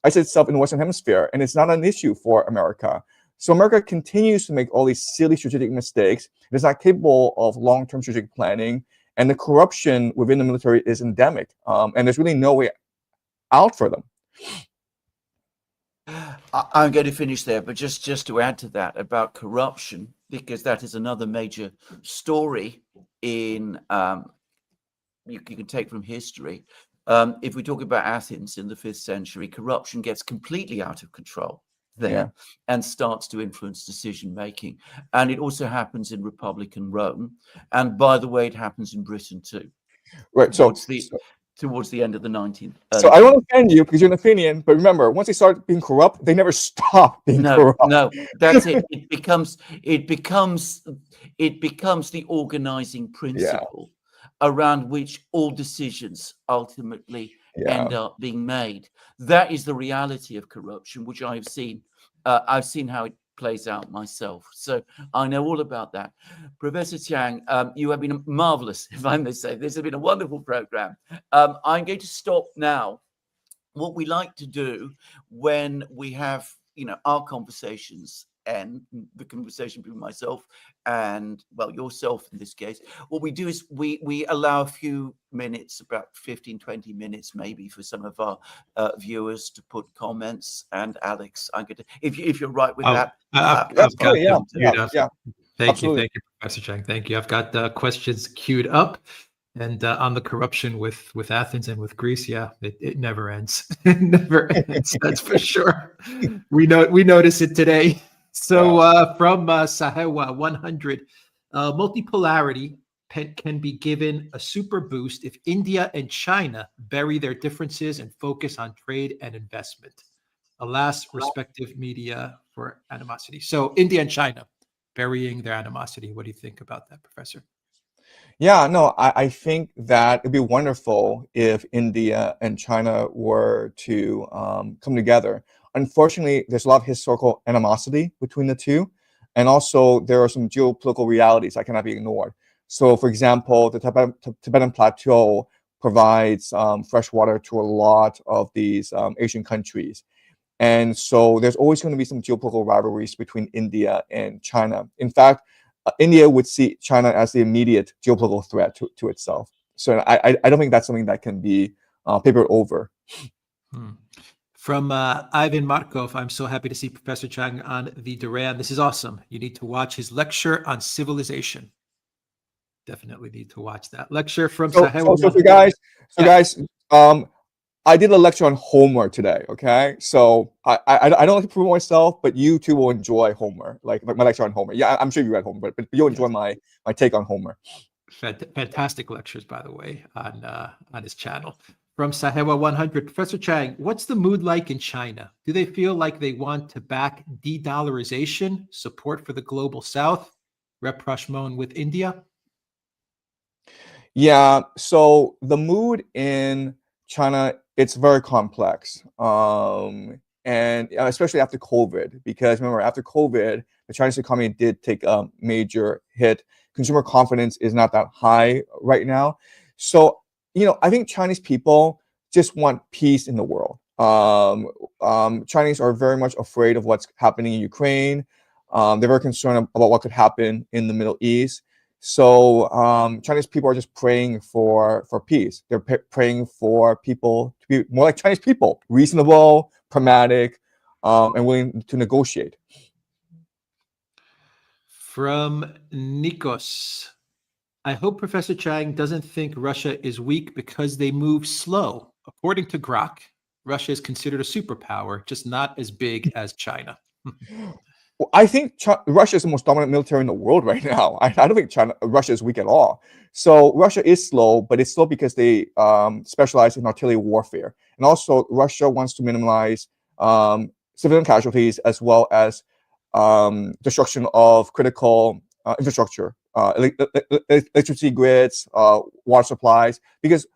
isolates itself in the Western Hemisphere, and it's not an issue for America. So America continues to make all these silly strategic mistakes. It is not capable of long-term strategic planning, and the corruption within the military is endemic. And there's really no way out for them. I'm going to finish there, but just to add to that about corruption, because that is another major story in you can take from history. If we talk about Athens in the 5th century, corruption gets completely out of control there and starts to influence decision making. And it also happens in Republican Rome. And by the way, it happens in Britain too. Right. Towards the end of the 19th. So I don't offend you because you're an Athenian, but remember, once they start being corrupt, they never stop being corrupt. No, that's it. It becomes the organizing principle around which all decisions ultimately end up being made. That is the reality of corruption, which I've seen. I've seen how it plays out myself, so I know all about that. Professor Chang, you have been marvelous, if I may say. This has been a wonderful program. I'm going to stop now. What we like to do when we have our conversations and the conversation between myself and yourself in this case, what we do is we allow a few minutes, about 15-20 minutes maybe, for some of our viewers to put comments. And Alex, I'm going to, if you're right with that. Thank you, Professor Chang. Thank you. I've got questions queued up. And on the corruption with Athens and with Greece, it never ends. It never ends. That's for sure. We notice it today. So from Sahewa 100, multipolarity can be given a super boost if India and China bury their differences and focus on trade and investment. Alas, respective media for animosity. So India and China burying their animosity. What do you think about that, Professor? Yeah, no, I think that it'd be wonderful if India and China were to come together. Unfortunately, there's a lot of historical animosity between the two. And also, there are some geopolitical realities that cannot be ignored. So, for example, the Tibetan Plateau provides fresh water to a lot of these Asian countries. And so there's always going to be some geopolitical rivalries between India and China. In fact, India would see China as the immediate geopolitical threat to itself. So I don't think that's something that can be papered over. From Ivan Markov, I'm so happy to see Professor Chang on the Duran. This is awesome. You need to watch his lecture on civilization. Definitely need to watch that lecture from Sahewa. So guys, I did a lecture on Homer today. Okay, so I don't like to promote myself, but you too will enjoy Homer, like my lecture on Homer. Yeah, I'm sure you read Homer, but you'll enjoy my take on Homer. Fantastic lectures, by the way, on his channel. From Sahewa 100, Professor Chang, what's the mood like in China? Do they feel like they want to back de-dollarization, support for the global South, rapprochement with India? Yeah, so the mood in China, it's very complex, and especially after COVID, because remember, after COVID, the Chinese economy did take a major hit. Consumer confidence is not that high right now. So, I think Chinese people just want peace in the world. Chinese are very much afraid of what's happening in Ukraine. They're very concerned about what could happen in the Middle East. So Chinese people are just praying for peace. They're praying for people to be more like Chinese people, reasonable, pragmatic, and willing to negotiate. From Nikos, I hope Professor Chang doesn't think Russia is weak because they move slow. According to Grok, Russia is considered a superpower, just not as big as China. Well, I think Russia is the most dominant military in the world right now. I don't think Russia is weak at all. So Russia is slow, but it's slow because they specialize in artillery warfare. And also, Russia wants to minimize civilian casualties as well as destruction of critical infrastructure, electricity grids, water supplies, because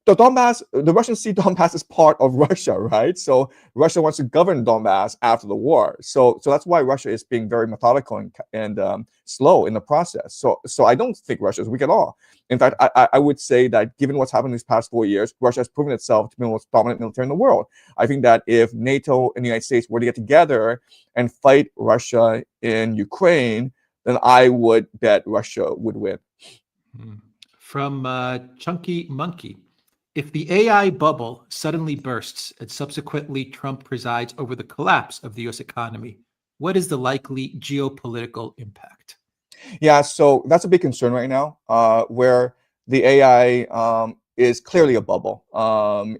the Russians see Donbass as part of Russia, right? So Russia wants to govern Donbass after the war. So that's why Russia is being very methodical and slow in the process. So I don't think Russia is weak at all. In fact, I would say that given what's happened these past 4 years, Russia has proven itself to be the most dominant military in the world. I think that if NATO and the United States were to get together and fight Russia in Ukraine, then I would bet Russia would win. From Chunky Monkey. If the AI bubble suddenly bursts and subsequently Trump presides over the collapse of the U.S. economy, what is the likely geopolitical impact? Yeah, so that's a big concern right now, where the AI is clearly a bubble.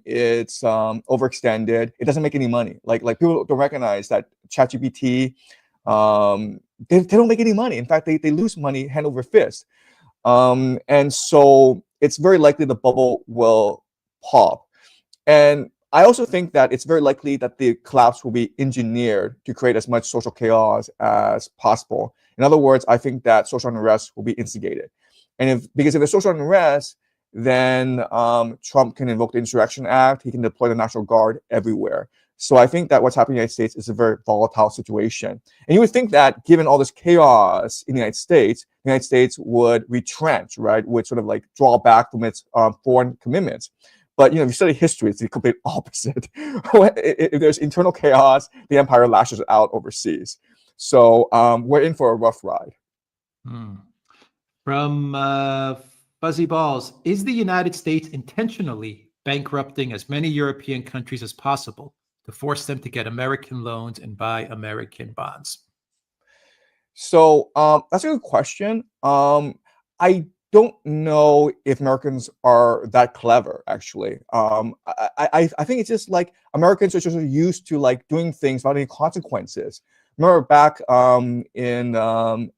It's overextended. It doesn't make any money. Like people don't recognize that ChatGPT, they don't make any money. In fact, they lose money hand over fist. And so it's very likely the bubble will pop. And I also think that it's very likely that the collapse will be engineered to create as much social chaos as possible. In other words, I think that social unrest will be instigated. And because if there's social unrest, then Trump can invoke the Insurrection Act. He can deploy the National Guard everywhere. So I think that what's happening in the United States is a very volatile situation. And you would think that given all this chaos in the United States would retrench, right? Would sort of like draw back from its foreign commitments. But, if you study history, it's the complete opposite. If there's internal chaos, the empire lashes out overseas. So we're in for a rough ride. From Fuzzy Balls, is the United States intentionally bankrupting as many European countries as possible to force them to get American loans and buy American bonds? So that's a good question. I don't know if Americans are that clever, actually. I think it's just like Americans are just used to like doing things without any consequences. Remember back in World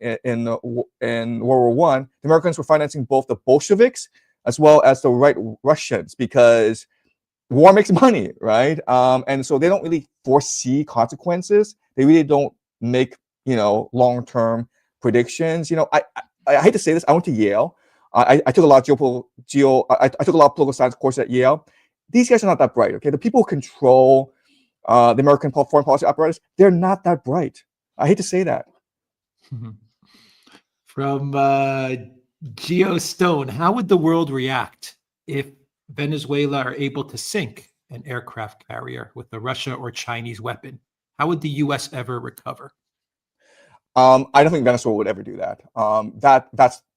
War I, the Americans were financing both the Bolsheviks as well as the right Russians because war makes money, right? And so they don't really foresee consequences. They really don't make, long-term predictions. I hate to say this. I went to Yale. I took a lot of I took a lot of political science courses at Yale. These guys are not that bright. Okay, the people who control the American foreign policy apparatus, they're not that bright. I hate to say that. From Geo Stone, how would the world react if Venezuela are able to sink an aircraft carrier with a Russia or Chinese weapon? How would the U.S. ever recover? I don't think Venezuela would ever do that.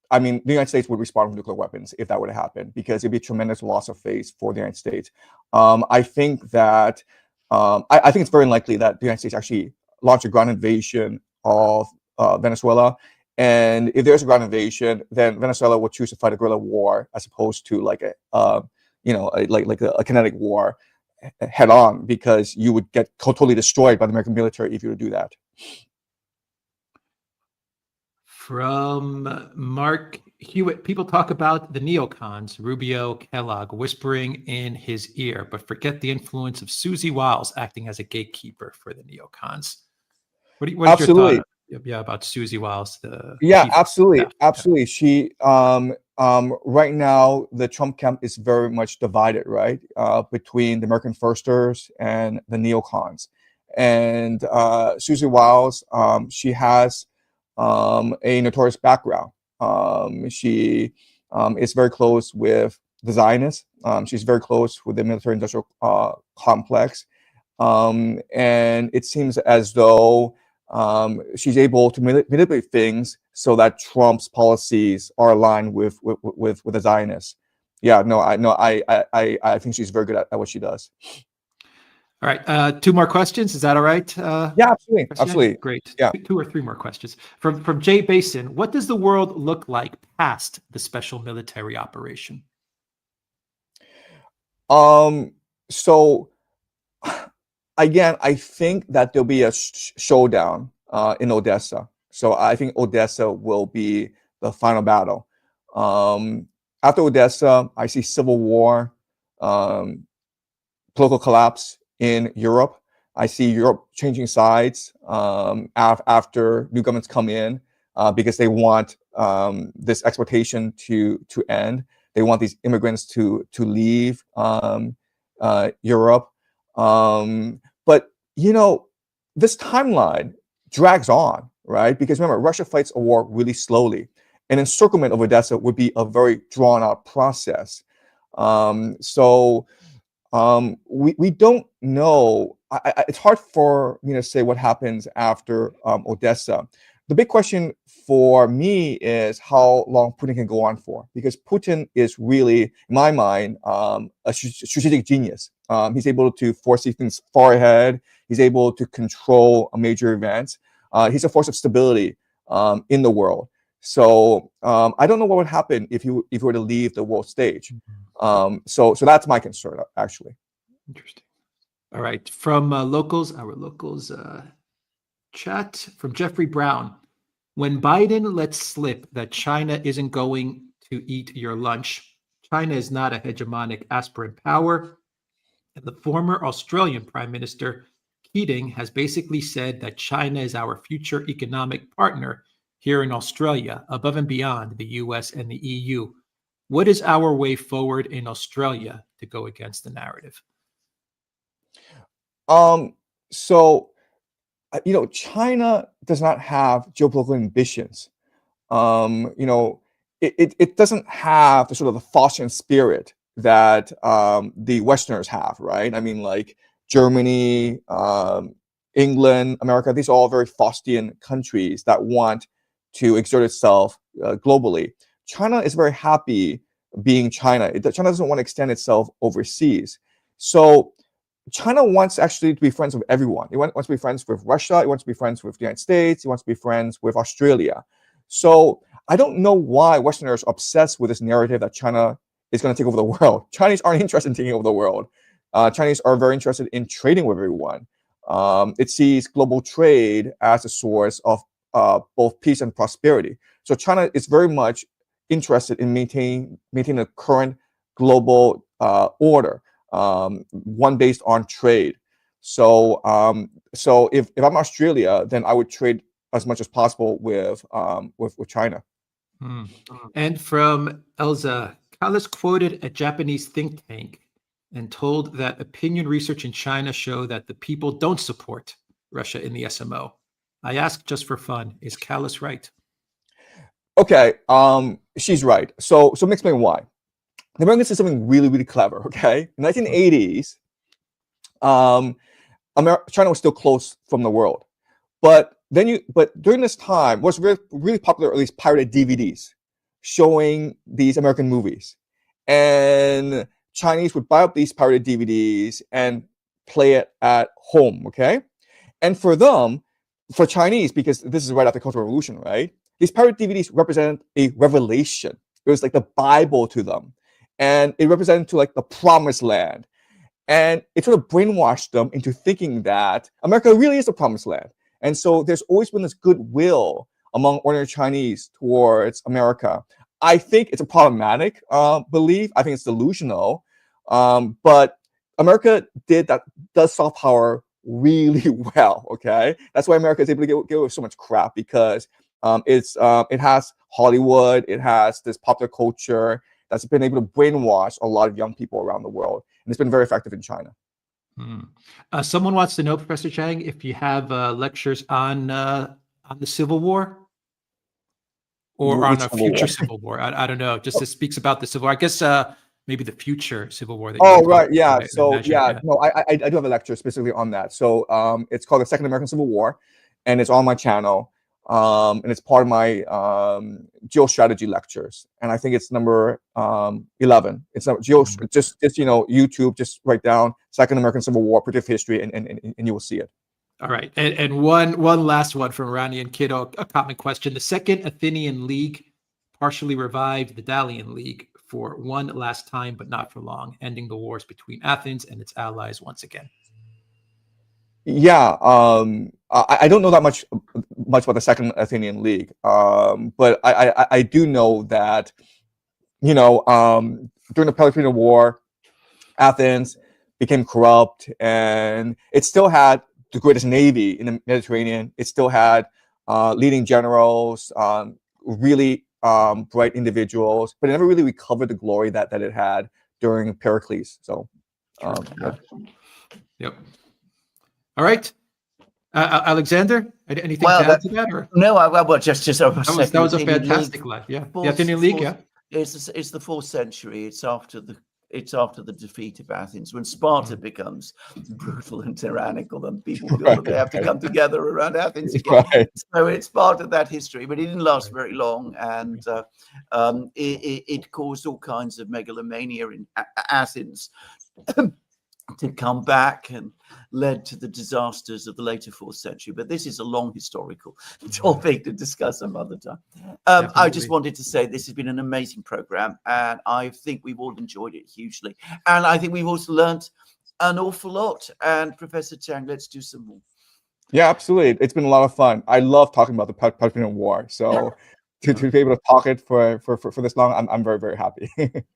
The United States would respond with nuclear weapons if that were to happen, because it'd be a tremendous loss of face for the United States. I think that I think it's very unlikely that the United States actually launch a ground invasion of Venezuela. And if there's a ground invasion, then Venezuela will choose to fight a guerrilla war as opposed to like a kinetic war head on, because you would get totally destroyed by the American military if you were to do that. From Mark Hewitt, people talk about the neocons, Rubio, Kellogg, whispering in his ear, but forget the influence of Susie Wiles acting as a gatekeeper for the neocons. What is Absolutely. your thought about Susie Wiles? Absolutely. She right now the Trump camp is very much divided, right, between the American firsters and the neocons. And Susie Wiles, she has a notorious background. She is very close with the Zionists. She's very close with the military-industrial complex. And it seems as though she's able to manipulate things so that Trump's policies are aligned with the Zionists. Yeah, I think she's very good at what she does. All right, 2 more questions. Is that all right? Yeah, absolutely. Great. Yeah. 2 or 3 more questions. From Jay Basin, what does the world look like past the special military operation? So again, I think that there'll be a showdown in Odessa. So I think Odessa will be the final battle. After Odessa, I see civil war, political collapse in Europe. I see Europe changing sides after new governments come in because they want this exploitation to end. They want these immigrants to leave Europe. But this timeline drags on, right? Because remember, Russia fights a war really slowly. An encirclement of Odessa would be a very drawn out process. So we don't know. It's hard for me to say what happens after Odessa. The big question for me is how long Putin can go on for, because Putin is really, in my mind, a strategic genius. He's able to foresee things far ahead. He's able to control major events. He's a force of stability in the world. So I don't know what would happen if you were to leave the world stage. So that's my concern, actually. Interesting. All right. From our locals chat from Jeffrey Brown. When Biden lets slip that China isn't going to eat your lunch, China is not a hegemonic aspirant power. And the former Australian Prime Minister Keating has basically said that China is our future economic partner here in Australia, above and beyond the US and the EU. What is our way forward in Australia to go against the narrative? So, China does not have geopolitical ambitions. It doesn't have the sort of the Faustian spirit that the Westerners have, right? I mean, like Germany, England, America, these are all very Faustian countries that want to exert itself globally. China is very happy being China. China doesn't want to extend itself overseas. So China wants actually to be friends with everyone. It wants to be friends with Russia. It wants to be friends with the United States. It wants to be friends with Australia. So I don't know why Westerners are obsessed with this narrative that China is going to take over the world. Chinese aren't interested in taking over the world. Chinese are very interested in trading with everyone. It sees global trade as a source of both peace and prosperity. So China is very much interested in maintaining the current global order, one based on trade. So if I'm Australia, then I would trade as much as possible with China. And from Elza, Callis quoted a Japanese think tank and told that opinion research in China show that the people don't support Russia in the SMO. I ask just for fun, is Callis right? Okay, she's right. So let me explain why. The Americans did something really, really clever, okay? In the 1980s, China was still close from the world. But during this time, what's really, really popular, at least pirated DVDs, showing these American movies. And Chinese would buy up these pirated DVDs and play it at home, okay? And for Chinese, because this is right after the Cultural Revolution, right? These pirate DVDs represent a revelation. It was like the Bible to them. And it represented to like the promised land. And it sort of brainwashed them into thinking that America really is the promised land. And so there's always been this goodwill among ordinary Chinese towards America. I think it's a problematic belief. I think it's delusional. But America does soft power really well, okay? That's why America is able to get away with so much crap, because it has Hollywood, it has this popular culture that's been able to brainwash a lot of young people around the world. And it's been very effective in China. Someone wants to know, Professor Chang, if you have lectures on the Civil War or on a future Civil War. I don't know. Just it speaks about the Civil War. I guess maybe the future Civil War. Right. Yeah. So yeah. No, I do have a lecture specifically on that. So it's called the Second American Civil War, and it's on my channel. And it's part of my geostrategy lectures, and I think it's number 11. It's not just YouTube. Just write down Second American Civil War, Predictive History, and you will see it. All right, and one last one from Rani and Kiddo, a common question: the Second Athenian League partially revived the Dalian League for one last time, but not for long, ending the wars between Athens and its allies once again. Yeah, I don't know that much about the Second Athenian League, but I do know that during the Peloponnesian War, Athens became corrupt, and it still had the greatest navy in the Mediterranean. It still had leading generals, really bright individuals, but it never really recovered the glory that it had during Pericles. So, yeah. Yep. All right. Alexander, anything Well, to add to that? Or? No, well, just That was a fantastic live. Yeah. The Athenian League, yeah. It's the 4th century. It's after the defeat of Athens, when Sparta becomes brutal and tyrannical, and people feel that they have to come together around Athens again. Right. So it's part of that history, but it didn't last very long, and it caused all kinds of megalomania in Athens to come back, and led to the disasters of the later 4th century. But this is a long historical topic to discuss some other time. I just wanted to say this has been an amazing program, and I think we've all enjoyed it hugely. And I think we've also learned an awful lot. And Professor Chang, let's do some more. Yeah, absolutely. It's been a lot of fun. I love talking about the Peloponnesian War. So to be able to talk it for this long, I'm very, very happy.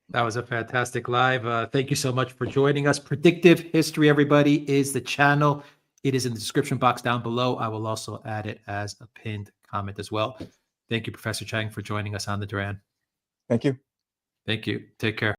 That was a fantastic live. Thank you so much for joining us. Predictive History, everybody, is the channel. It is in the description box down below. I will also add it as a pinned comment as well. Thank you, Professor Chang, for joining us on the Duran. Thank you. Thank you. Take care.